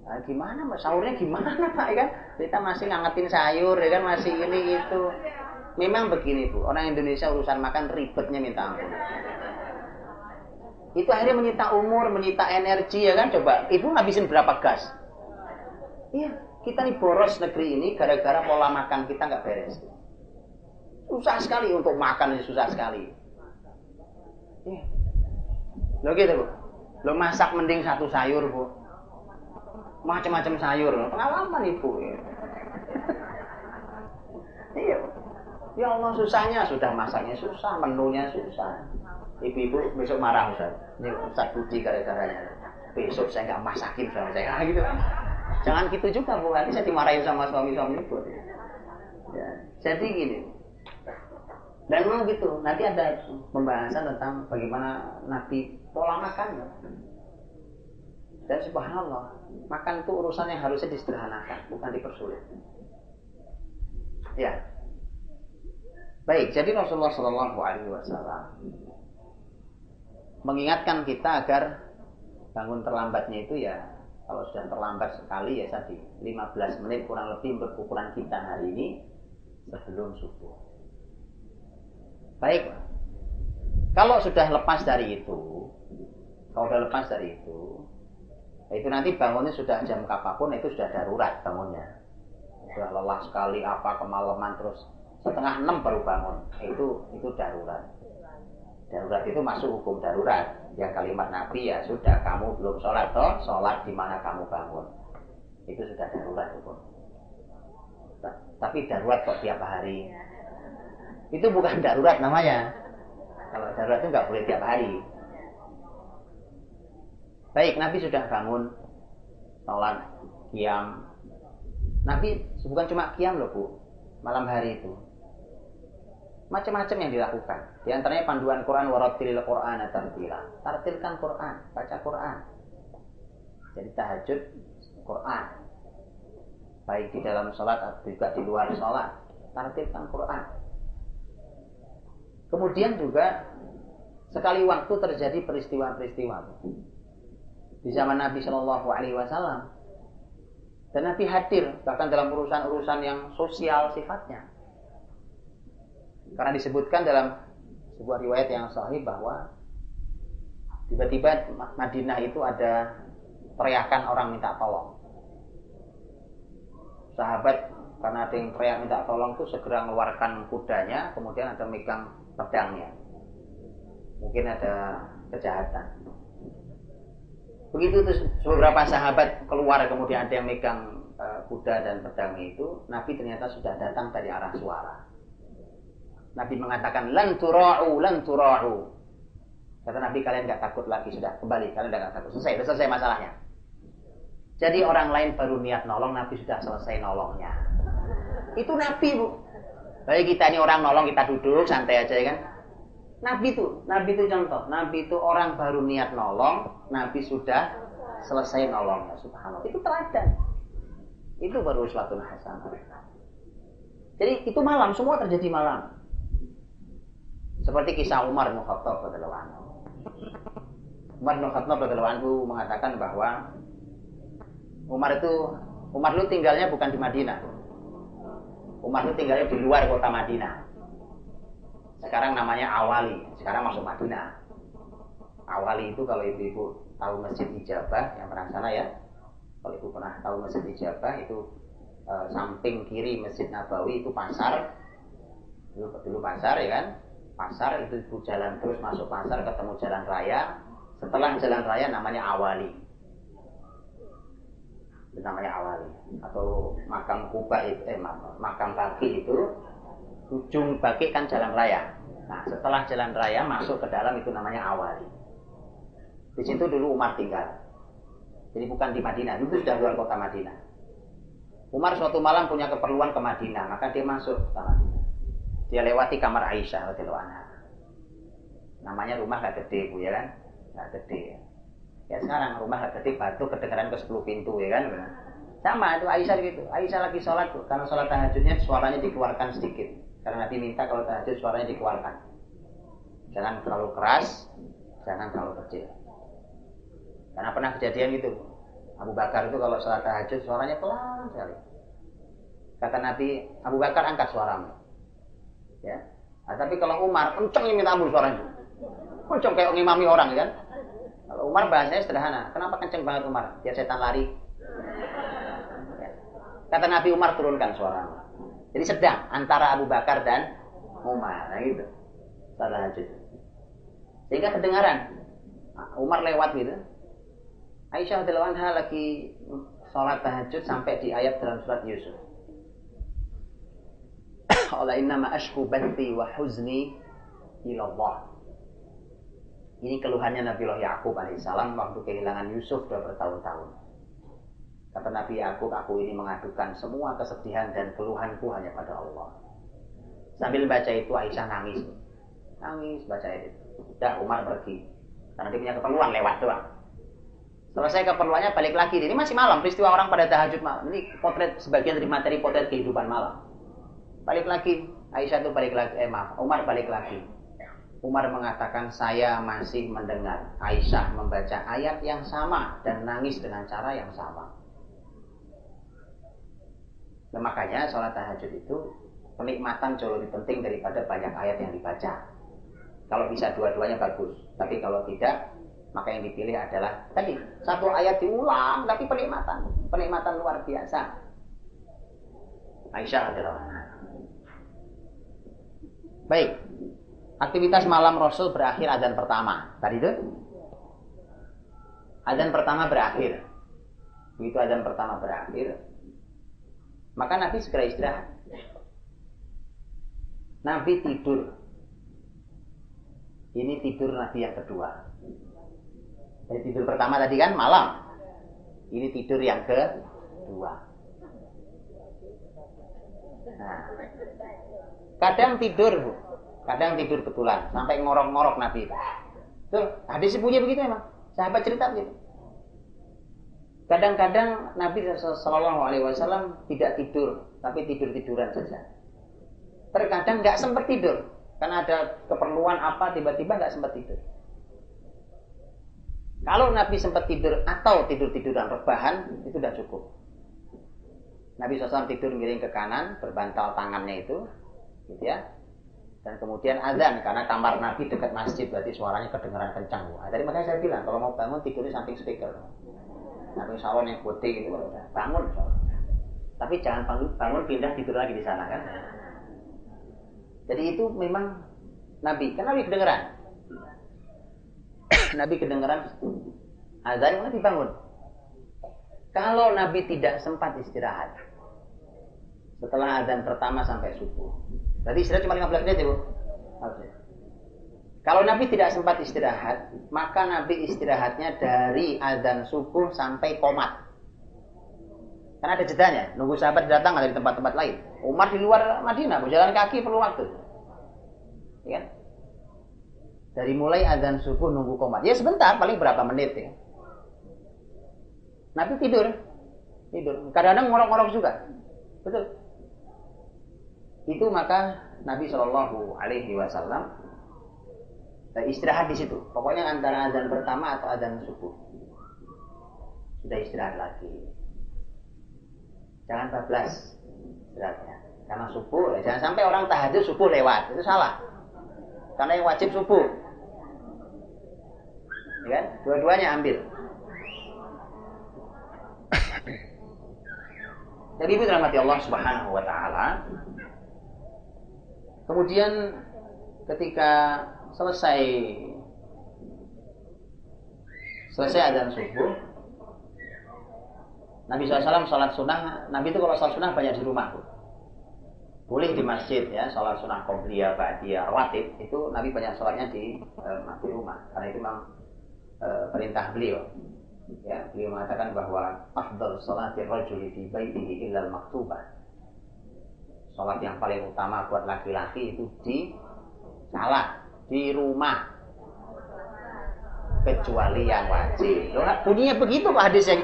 Nah, gimana Mas? Sahurnya gimana Pak, ya kan? Kita masih ngangetin sayur, ya kan? Masih ini itu. Memang begini, Bu. Orang Indonesia urusan makan ribetnya minta ampun. Itu akhirnya menyita umur, menyita energi, ya kan? Coba, Ibu ngabisin berapa gas? Iya, kita nih boros negeri ini gara-gara pola makan kita nggak beres. Susah sekali untuk makan, ini susah sekali. Iya. Lo gitu, Bu. Lo masak mending satu sayur, Bu. Macam-macam sayur, pengalaman Ibu. Iya. Ya Allah, susahnya sudah masaknya susah, menunya susah. Ibu-ibu besok marah Ustaz. Ini Ustaz Budi gara-garanya. Besok saya nggak masakin sama saya gitu. Jangan gitu juga Bu, nanti saya dimarahin sama suami-suami Ibu. Ya, jadi gini. Dan memang gitu, nanti ada pembahasan tentang bagaimana Nabi pola makannya. Dan subhanallah, makan itu urusan yang harusnya disederhanakan, bukan dipersulit. Ya. Baik, jadi Rasulullah SAW mengingatkan kita agar bangun terlambatnya itu ya, kalau sudah terlambat sekali ya tadi 15 menit kurang lebih untuk ukuran kita hari ini sebelum subuh. Baik, kalau sudah lepas dari itu, itu nanti bangunnya sudah jam apapun itu sudah darurat bangunnya. Sudah lelah sekali kemalaman terus 5:30 baru bangun. Itu darurat. Darurat itu masuk hukum darurat. Yang kalimat Nabi ya sudah kamu belum sholat toh, sholat di mana kamu bangun. Itu sudah darurat hukum. Tapi darurat kok tiap hari. Itu bukan darurat namanya. Kalau darurat itu nggak boleh tiap hari. Baik, Nabi sudah bangun, sholat, qiyam. Nabi bukan cuma qiyam loh Bu, malam hari itu. Macam-macam yang dilakukan. Di antaranya panduan Quran, warattilil Qur'ana tartila. Tartilkan Quran, baca Quran. Jadi tahajud Quran. Baik di dalam sholat atau juga di luar sholat. Tartilkan Quran. Kemudian juga sekali waktu terjadi peristiwa-peristiwa di zaman Nabi Shallallahu Alaihi Wasallam, dan Nabi hadir bahkan dalam urusan-urusan yang sosial sifatnya, karena disebutkan dalam sebuah riwayat yang sahih bahwa tiba-tiba Madinah itu ada teriakan orang minta tolong. Sahabat karena ada yang teriak minta tolong itu segera mengeluarkan kudanya, kemudian ada megang pedangnya, mungkin ada kejahatan. Begitu terus beberapa sahabat keluar, kemudian ada yang megang kuda dan pedangnya itu, Nabi ternyata sudah datang dari arah suara. Nabi mengatakan lan tura'u. Kata Nabi, kalian enggak takut lagi, sudah kembali, kalian enggak takut. Selesai masalahnya. Jadi orang lain baru niat nolong, Nabi sudah selesai nolongnya. Itu Nabi, Bu. Baik kita ini orang nolong, kita duduk santai aja ya kan. Nabi itu contoh. Nabi itu orang baru niat nolong, Nabi sudah selesai nolongnya. Subhanallah. Itu teladan. Itu baru uswatun hasanah. Jadi itu malam, semua terjadi malam. Seperti kisah Umar bin Khattab radhiyallahu anhu. Umar bin Khattab radhiyallahu anhu mengatakan bahwa Umar itu tinggalnya bukan di Madinah. Umar itu tinggalnya di luar kota Madinah. Sekarang namanya Awali, sekarang masuk Madinah. Awali itu kalau ibu-ibu tahu Masjid Ijabah, yang pernah sana ya. Kalau ibu pernah tahu Masjid Ijabah itu samping kiri Masjid Nabawi itu pasar. Dulu pasar ya kan. Pasar itu ibu jalan terus masuk pasar ketemu jalan raya. Setelah jalan raya namanya Awali. Itu namanya Awali. Atau makam Kuba itu, makam Baqi itu ujung Baqi kan jalan raya. Nah, setelah jalan raya masuk ke dalam itu namanya Awali. Di situ dulu Umar tinggal. Jadi bukan di Madinah, itu sudah luar kota Madinah. Umar suatu malam punya keperluan ke Madinah, maka dia masuk ke Madinah. Dia lewati kamar Aisyah radhiyallahu anha. Namanya rumah gak gede, Bu, ya kan? Gak gede. Ya sekarang rumah gak gede, batu kedengeran ke 10 pintu, ya kan? Sama itu Aisyah gitu. Aisyah lagi sholat, karena sholat tahajudnya suaranya dikeluarkan sedikit. Karena Nabi minta kalau tahajud suaranya dikeluarkan. Jangan terlalu keras, jangan terlalu kecil. Karena pernah kejadian gitu. Abu Bakar itu kalau sholat tahajud suaranya pelan sekali. Kata Nabi, Abu Bakar angkat suaramu. Ya. Nah, tapi kalau Umar kenceng minta ampun suaranya. Kenceng kayak ngimami orang, kan? Kalau Umar bahasanya sederhana. Kenapa kenceng banget Umar? Biar setan lari. Ya. Kata Nabi, Umar turunkan suaramu. Jadi sedang antara Abu Bakar dan Umar, nah gitu. Sholat tahajud. Sehingga kedengaran. Umar lewat gitu. Aisyah radhiyallahu anha lagi sholat tahajud sampai di ayat dalam surat Yusuf. Qala innama ashku bathi wa huzni ila Allah. Ini keluhannya Nabiullah Yakub alaihissalam waktu kehilangan Yusuf sudah bertahun-tahun. Kata Nabi Yakub, aku ini mengadukan semua kesedihan dan keluhanku hanya pada Allah. Sambil baca itu Aisyah nangis. Nangis baca itu. Udah Umar pergi. Karena dia punya keperluan lewat doang. Selesai keperluannya balik lagi. Ini masih malam, peristiwa orang pada tahajud malam. Ini potret sebagian dari materi potret kehidupan malam. Balik lagi, Aisyah itu balik lagi. Umar balik lagi. Umar mengatakan saya masih mendengar Aisyah membaca ayat yang sama dan nangis dengan cara yang sama. Nah, makanya sholat tahajud itu kenikmatan jauh lebih penting daripada banyak ayat yang dibaca. Kalau bisa dua-duanya bagus. Tapi kalau tidak, maka yang dipilih adalah tadi satu ayat diulang tapi penikmatan luar biasa. Aisyah radhiyallahu anha. Baik, aktivitas malam Rasul berakhir adzan pertama. Tadi itu adzan pertama berakhir. Begitu adzan pertama berakhir, maka Nabi segera istirahat. Nabi tidur. Ini tidur Nabi yang kedua. Jadi tidur pertama tadi kan malam. Ini tidur yang kedua. Nah, kadang tidur, Bu. Kadang tidur betulan sampai ngorok-ngorok Nabi itu. Tuh, hadis punya begitu memang. Sahabat cerita begitu. Kadang-kadang Nabi Shallallahu Alaihi Wasallam tidak tidur, tapi tidur-tiduran saja. Terkadang nggak sempat tidur, karena ada keperluan apa tiba-tiba nggak sempat tidur. Kalau Nabi sempat tidur atau tidur-tiduran rebahan, itu sudah cukup. Nabi SAW tidur miring ke kanan, berbantal tangannya itu, gitu ya. Dan kemudian azan, karena kamar Nabi dekat masjid, berarti suaranya kedengaran kencang. Tadi makanya saya bilang, kalau mau bangun tidurnya samping speaker. Nabi SAW yang putih itu, bangun. Tapi jangan bangun pindah tidur lagi di sana kan. Jadi itu memang Nabi, kan Nabi kedengeran. Nabi kedengeran azan, Nabi bangun. Kalau Nabi tidak sempat istirahat setelah azan pertama sampai subuh, berarti istirahat cuma 15 menit ya, Bu? Kalau Nabi tidak sempat istirahat, maka Nabi istirahatnya dari azan subuh sampai qomat. Karena ada jedanya, nunggu sahabat datang dari tempat-tempat lain. Umar di luar Madinah, berjalan kaki perlu waktu. Ya kan? Dari mulai azan subuh nunggu qomat. Ya sebentar, paling berapa menit ya. Nabi tidur. Kadang-kadang ngorok-ngorok juga. Betul. Itu maka Nabi Shallallahu Alaihi Wasallam istirahat di situ. Pokoknya antara azan pertama atau azan subuh. Sudah istirahat lagi. Jangan 14 istirahatnya. Karena subuh, jangan sampai orang tahajud subuh lewat. Itu salah. Karena yang wajib subuh. Ya kan? Dua-duanya ambil. Jadi ibu dirahmati Allah Subhanahu wa taala. Kemudian ketika selesai azan subuh, Nabi SAW sholat sunnah. Nabi itu kalau sholat sunnah banyak di rumah. Boleh di masjid ya, sholat sunnah qobliyah, ba'diyah, rawatib itu Nabi banyak sholatnya di rumah. Karena itu memang perintah beliau. Ya, beliau mengatakan bahwa afdal salati rajuli fi baitihi illa al-maktubah. Salat yang paling utama buat laki-laki itu di rumah, kecuali yang wajib. Bunyinya begitu Pak hadisnya.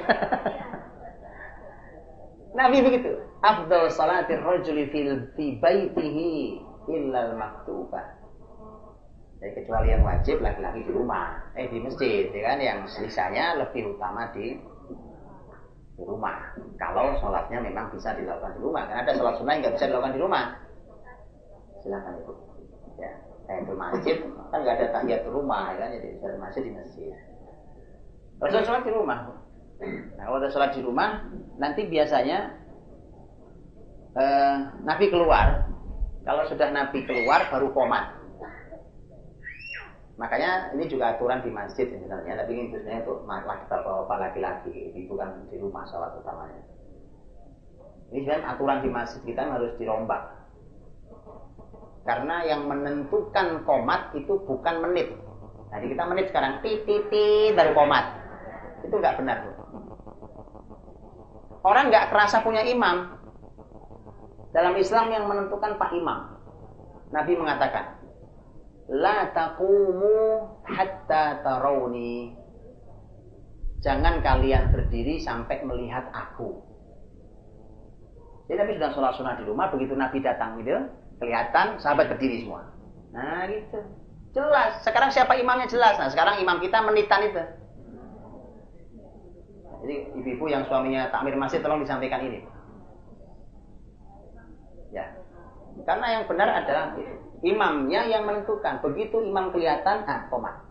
Nabi begitu. Afdal salati rajuli fi baitihi illa al-maktubah. Jadi kecuali yang wajib laki-laki di rumah, di masjid, ya kan? Yang sisanya lebih utama di rumah. Kalau sholatnya memang bisa dilakukan di rumah, karena ada sholat sunnah yang nggak bisa dilakukan di rumah. Silakan itu. Ya, tahiyatul masjid kan nggak ada tahiyatul rumah, ya kan? Jadi sholat masjid di masjid. Kalau sholat di rumah, nah kalau ada sholat di rumah, nanti biasanya Nabi keluar. Kalau sudah Nabi keluar baru qomat. Makanya ini juga aturan di masjid misalnya, tapi ini khususnya untuk bapak laki-laki, itu kan di rumah sholat utamanya. Ini sebenarnya aturan di masjid kita harus dirombak. Karena yang menentukan qomat itu bukan menit. Jadi kita menit sekarang, titit dari qomat. Itu nggak benar. Orang nggak kerasa punya imam. Dalam Islam yang menentukan Pak Imam. Nabi mengatakan, la taqumu hatta tarawni. Jangan kalian berdiri sampai melihat aku. Jadi Nabi sudah sholat sunnah di rumah, begitu Nabi datang gitu, kelihatan sahabat berdiri semua. Nah gitu. Jelas. Sekarang siapa imamnya jelas. Nah sekarang imam kita menitan itu. Jadi ibu-ibu yang suaminya takmir masjid tolong disampaikan ini. Ya. Karena yang benar adalah imamnya yang menentukan. Begitu imam kelihatan, qomat.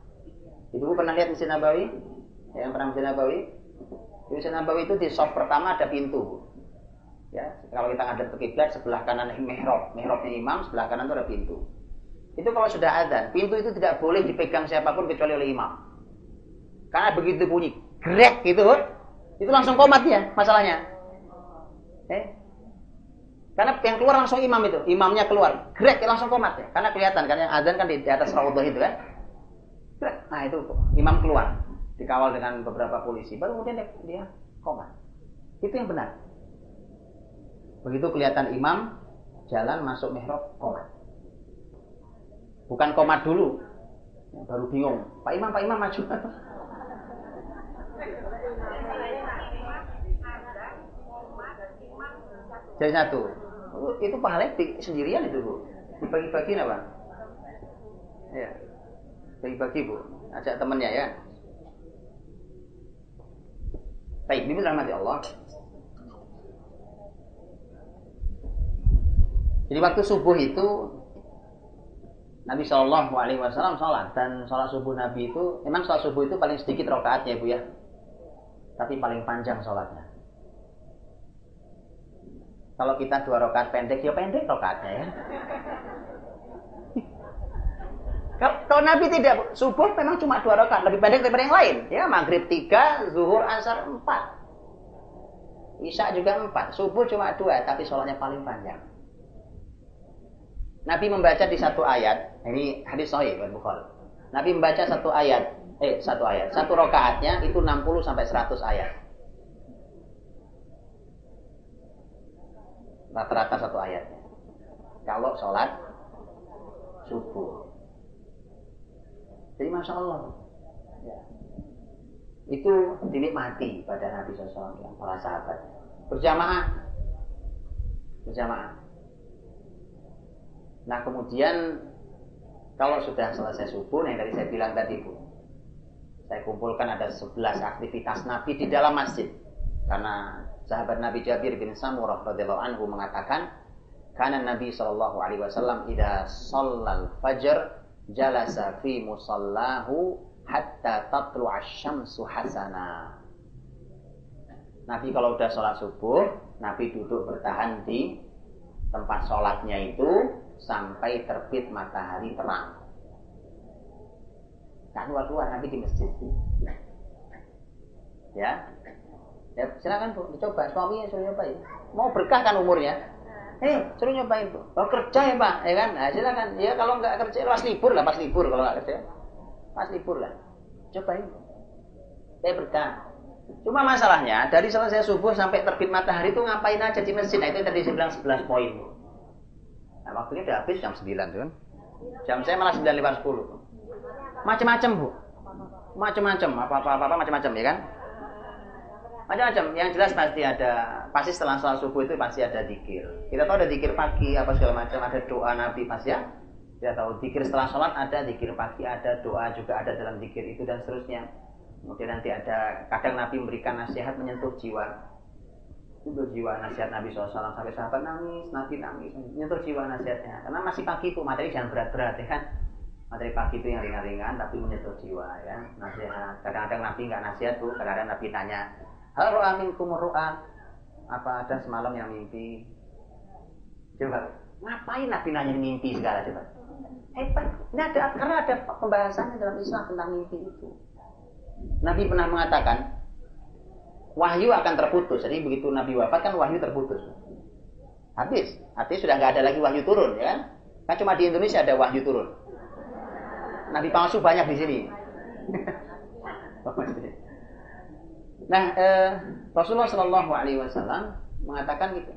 Ibu pernah lihat Masjid Nabawi? Yang pernah Masjid Nabawi? Di Masjid Nabawi itu di shop pertama ada pintu. Ya, kalau kita ngadep ke kiblat, sebelah kanan mihrab. Mihrabnya imam, sebelah kanan itu ada pintu. Itu kalau sudah adzan, pintu itu tidak boleh dipegang siapapun kecuali oleh imam. Karena begitu bunyi grek gitu, itu langsung qomat ya masalahnya. Karena yang keluar langsung imam itu, imamnya keluar, grek langsung qomat ya. Karena kelihatan kan yang adzan kan di atas raudhah itu kan. Grek. Nah itu imam keluar, dikawal dengan beberapa polisi, baru kemudian dia qomat. Itu yang benar. Begitu kelihatan imam jalan masuk mihrab, qomat. Bukan qomat dulu, baru bingung. Pak Imam maju. Jadi satu. Itu pahalanya sendirian itu Bu. Dibagi-bagi apa? Ya. Bagi-bagi Bu. Ajak temannya ya. Baik, bimbing rahmati Allah. Jadi waktu subuh itu Nabi Shallallahu Alaihi Wasallam sholat, dan sholat subuh Nabi itu memang sholat subuh itu paling sedikit rakaatnya Bu ya, tapi paling panjang sholatnya. Kalau kita 2 rakaat pendek, ya pendek rakaatnya ya. Kalau Nabi tidak, subuh memang cuma 2 rakaat, lebih pendek daripada yang lain. Ya, maghrib 3, zuhur, asar 4, isya juga 4, subuh cuma 2, tapi sholatnya paling panjang. Nabi membaca di satu ayat, ini hadis sahih Bukhari. Nabi membaca satu rakaatnya itu 60 sampai 100 ayat. Rata-rata satu ayatnya. Kalau sholat subuh. Jadi Masya Allah. Ya. Itu dinikmati pada Nabi SAW dan para sahabat. Berjamaah. Nah kemudian kalau sudah selesai subuh, yang tadi saya bilang tadi Bu, saya kumpulkan ada 11 aktivitas Nabi di dalam masjid. Karena sahabat Nabi Jabir bin Samurah radhiyallahu anhu mengatakan, kana Nabi sallallahu alaihi wasallam idza shallal fajr jalasa fi musallahu hatta tatlu'a asy-syamsu hasana. Nabi kalau udah sholat subuh, Nabi duduk bertahan di tempat sholatnya itu sampai terbit matahari terang. Tak keluar Nabi di masjid. Ya, silakan Bu, dicoba. Suaminya suruh nyobain. Mau berkah kan umurnya? Suruh nyobain Bu. Oh kerja ya Pak, ya kan? Nah, silakan. Ya kalau nggak kerja, pas libur kalau nggak kerja, pas libur lah. Cobain. Saya berkah. Cuma masalahnya dari selesai subuh sampai terbit matahari itu ngapain aja di masjid? Nah itu tadi saya bilang 11 poin. Nah waktunya udah habis jam 9 tuh kan. Jam saya malah 9 lewat 10. Macam-macam Bu. Macam-macam, apa-apa macam-macam ya kan? Macam-macam. Yang jelas pasti setelah sholat subuh itu pasti ada zikir. Kita tahu ada zikir pagi apa segala macam, ada doa Nabi pasti ya. Kita tahu zikir setelah sholat ada, zikir pagi ada, doa juga ada dalam zikir itu dan seterusnya. Kemudian nanti ada, kadang Nabi memberikan nasihat menyentuh jiwa. Menyentuh jiwa nasihat Nabi SAW sampai sahabat nangis, Nabi nangis, menyentuh jiwa nasihatnya. Karena masih pagi itu materi jangan berat-berat ya kan. Materi pagi itu yang ringan-ringan tapi menyentuh jiwa ya. Nasihat. Kadang-kadang Nabi nggak nasihat Bu, kadang-kadang Nabi tanya, hal ro'a minkum ru'a, apa ada semalam yang mimpi? Coba, ngapain Nabi nanya mimpi segala coba? Hebat, ini ada karena ada pembahasannya dalam Islam tentang mimpi itu. Nabi pernah mengatakan wahyu akan terputus. Jadi begitu Nabi wafat kan wahyu terputus. Habis. Artinya sudah nggak ada lagi wahyu turun, ya kan? Kan cuma di Indonesia ada wahyu turun. Nabi palsu banyak di sini. Nah, Rasulullah Shallallahu Alaihi Wasallam mengatakan gitu.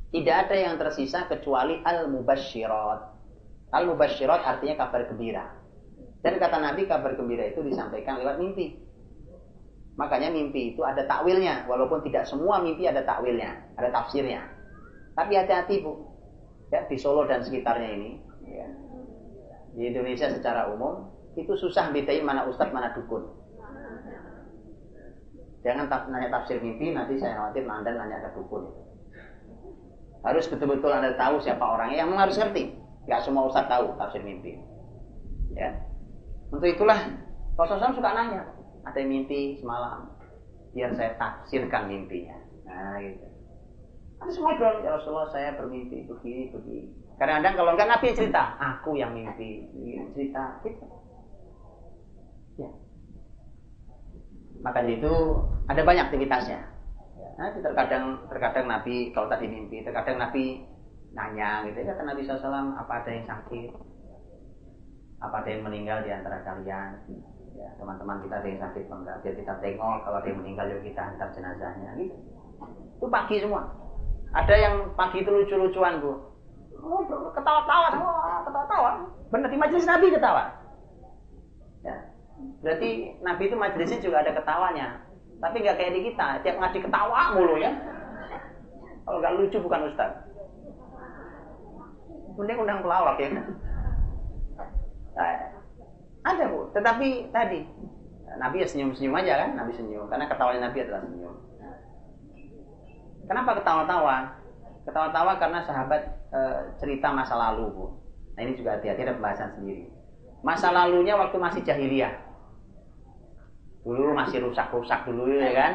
Tidak ada yang tersisa kecuali al-mubasyirat. Al-mubasyirat artinya kabar gembira. Dan kata Nabi kabar gembira itu disampaikan lewat mimpi. Makanya mimpi itu ada takwilnya. Walaupun tidak semua mimpi ada takwilnya, ada tafsirnya. Tapi hati-hati Bu. Ya, di Solo dan sekitarnya ini. Ya. Di Indonesia secara umum, itu susah bedain mana ustadz, mana dukun. Jangan nanya tafsir mimpi, nanti saya khawatir Anda nanya ke dukun. Harus betul-betul Anda tahu siapa orangnya, yang harus ngerti. Gak semua ustadz tahu tafsir mimpi. Ya. Untuk itulah Rasulullah suka nanya, ada yang mimpi semalam, biar saya tafsirkan mimpinya. Nah gitu. Ada semua dong, ya Rasulullah saya bermimpi begini. Kadang-kadang kalau enggak Nabi cerita, aku yang mimpi, cerita gitu. Ya. Makanya itu ada banyak aktivitasnya. Nah, terkadang Nabi kalau tadi mimpi, terkadang Nabi nanya gitu, kata Nabi SAW, apa ada yang sakit? Apa ada yang meninggal di antara kalian? Ya, teman-teman kita ada yang sakit enggak? Biar kita tengok, kalau ada yang meninggal yuk kita hantar jenazahnya gitu. Itu pagi semua. Ada yang pagi itu lucu-lucuan Bu. Oh, ketawa-tawa semua, ketawa-tawa. Benar di majelis Nabi ketawa. Ya. Berarti Nabi itu majelisnya juga ada ketawanya. Tapi nggak kayak di kita, tiap ngaji ketawa mulu ya. Kalau nggak lucu bukan ustaz. Mending undang pelawak ya. Nah, ada Bu, tetapi tadi Nabi ya senyum-senyum aja kan, Nabi senyum karena ketawanya Nabi adalah senyum. Kenapa ketawa-tawa? Ketawa-tawa karena sahabat cerita masa lalu Bu. Nah ini juga hati-hati, ada pembahasan sendiri. Masa lalunya waktu masih jahiliyah, dulu masih rusak-rusak dulu ya kan.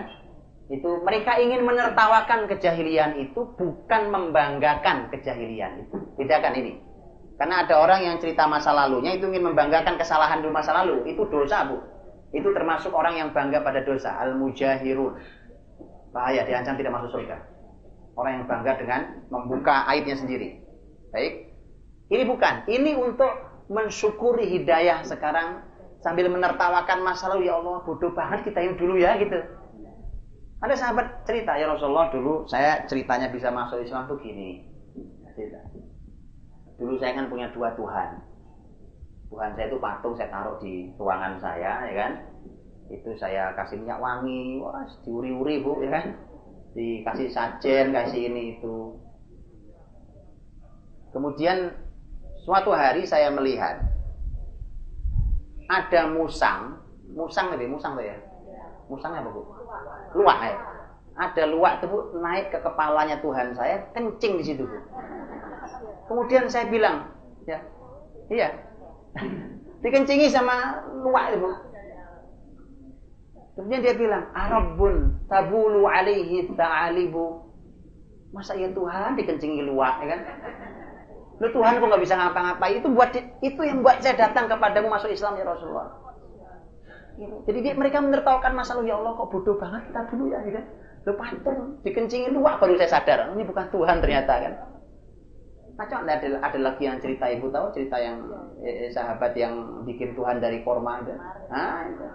Itu mereka ingin menertawakan kejahilian itu, bukan membanggakan kejahilian itu. Bedakan ini. Karena ada orang yang cerita masa lalunya itu ingin membanggakan kesalahan di masa lalu. Itu dosa Bu. Itu termasuk orang yang bangga pada dosa. Al-mujahirun. Bahaya, diancam tidak masuk surga. Orang yang bangga dengan membuka aibnya sendiri. Baik. Ini bukan. Ini untuk mensyukuri hidayah sekarang. Sambil menertawakan masa lalu. Ya Allah, bodoh banget kita yang dulu ya gitu. Ada sahabat cerita, ya Rasulullah dulu saya ceritanya bisa masuk Islam tuh gini. Cerita. Dulu saya kan punya 2 Tuhan. Tuhan saya itu patung, saya taruh di ruangan saya, ya kan. Itu saya kasih minyak wangi, wah diuri-uri Bu, ya kan. Dikasih sajen, kasih ini itu. Kemudian suatu hari saya melihat ada musang tuh ya. Musangnya apa Bu? Luwak ya. Ada luwak tuh Bu, naik ke kepalanya Tuhan saya, kencing di situ Bu. Kemudian saya bilang, ya, iya, dikencingi sama luwak itu Bu. Kemudian dia bilang, Arabbun tabulu alaihi ta'alibu. Masa ya Tuhan dikencingi luwak, ya kan? Lu Tuhan kok nggak bisa ngapa-ngapain? Itu yang buat saya datang kepadamu masuk Islam ya Rasulullah. Jadi mereka menertawakan masa lalu, ya Allah kok bodoh banget kita dulu ya, gitu. Lu patung dikencingi luwak baru saya sadar, ini bukan Tuhan ternyata kan. Macam ada lagi yang cerita, Ibu tahu cerita yang sahabat yang bikin Tuhan dari korma itu. Nah, itu.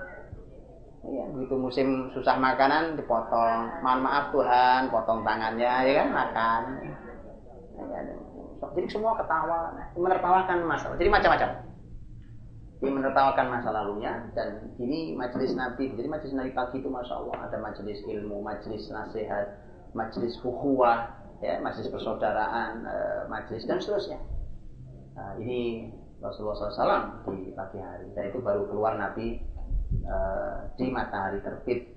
Ya, begitu musim susah makanan dipotong. Mohon maaf Tuhan, potong tangannya, ya kan makan. Ya, jadi semua ketawa, menertawakan masalah. Jadi macam-macam. Jadi menertawakan masa lalunya dan ini majelis Nabi. Jadi majelis Nabi pagi itu masya Allah ada majelis ilmu, majelis nasihat, majelis ukhuwah, ya, majelis persaudaraan, majelis dan seterusnya. Nah, ini Rasulullah SAW di pagi hari. Dan itu baru keluar Nabi di matahari terbit.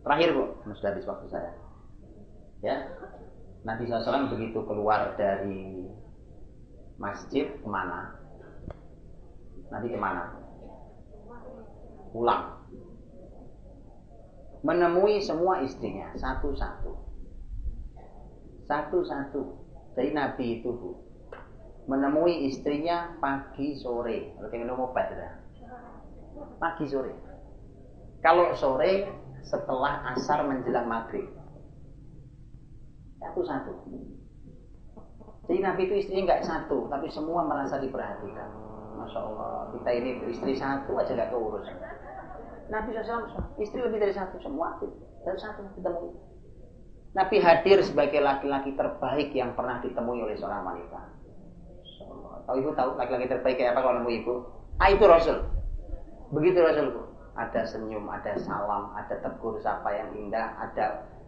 Terakhir Bu, sudah habis waktu saya. Ya, Nabi SAW begitu keluar dari masjid kemana? Nabi kemana? Pulang. Menemui semua istrinya satu-satu. Satu-satu. Jadi Nabi itu Bu menemui istrinya pagi sore. Kalau pengen ngomong obat ya. Pagi sore. Kalau sore setelah asar menjelang maghrib. Satu-satu. Jadi Nabi itu istrinya nggak satu, tapi semua merasa diperhatikan. Masya Allah, kita ini istri satu aja nggak keurus. Nabi SAW istri lebih dari satu, semua dan satu ditemui. Nabi hadir sebagai laki-laki terbaik yang pernah ditemui oleh seorang wanita. Tahu ibu tahu laki-laki terbaik kayak apa kalau nemu ibu? Itu Rasul. Begitu Rasul Bu. Ada senyum, ada salam, ada tegur sapa yang indah,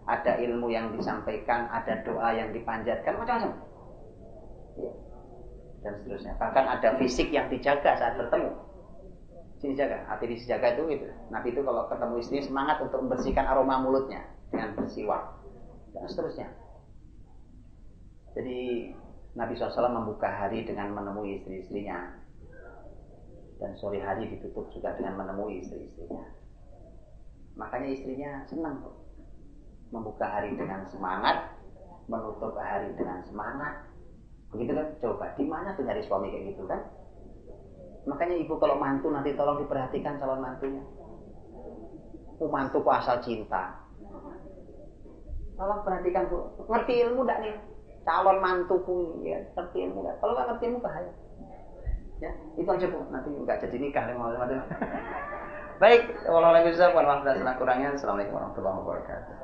ada ilmu yang disampaikan, ada doa yang dipanjatkan, macam-macam. Ya. Dan seterusnya. Bahkan ada fisik yang dijaga saat bertemu. Dijaga, hati dijaga itu gitu. Nabi itu kalau ketemu istri semangat untuk membersihkan aroma mulutnya dengan bersiwak dan seterusnya. Jadi Nabi SAW membuka hari dengan menemui istri-istrinya dan sore hari ditutup juga dengan menemui istri-istrinya. Makanya istrinya senang tuh. Membuka hari dengan semangat, menutup hari dengan semangat. Begitu kan? Coba di mana tuh nyari suami kayak gitu kan? Makanya ibu kalau mantu nanti tolong diperhatikan calon mantunya. Mantu kok asal cinta. Tolong perhatikan Bu. Ngerti ilmu enggak nih? Calon mantuku ini ya, ngerti ilmu enggak? Kalau enggak ngerti ilmu bahaya. Ya, itu aja Bu. Nanti enggak jadi nikah macam-macam. Baik, wallahualam bishawab, mohon maaf dan segala kurangnya. Assalamualaikum warahmatullahi wabarakatuh.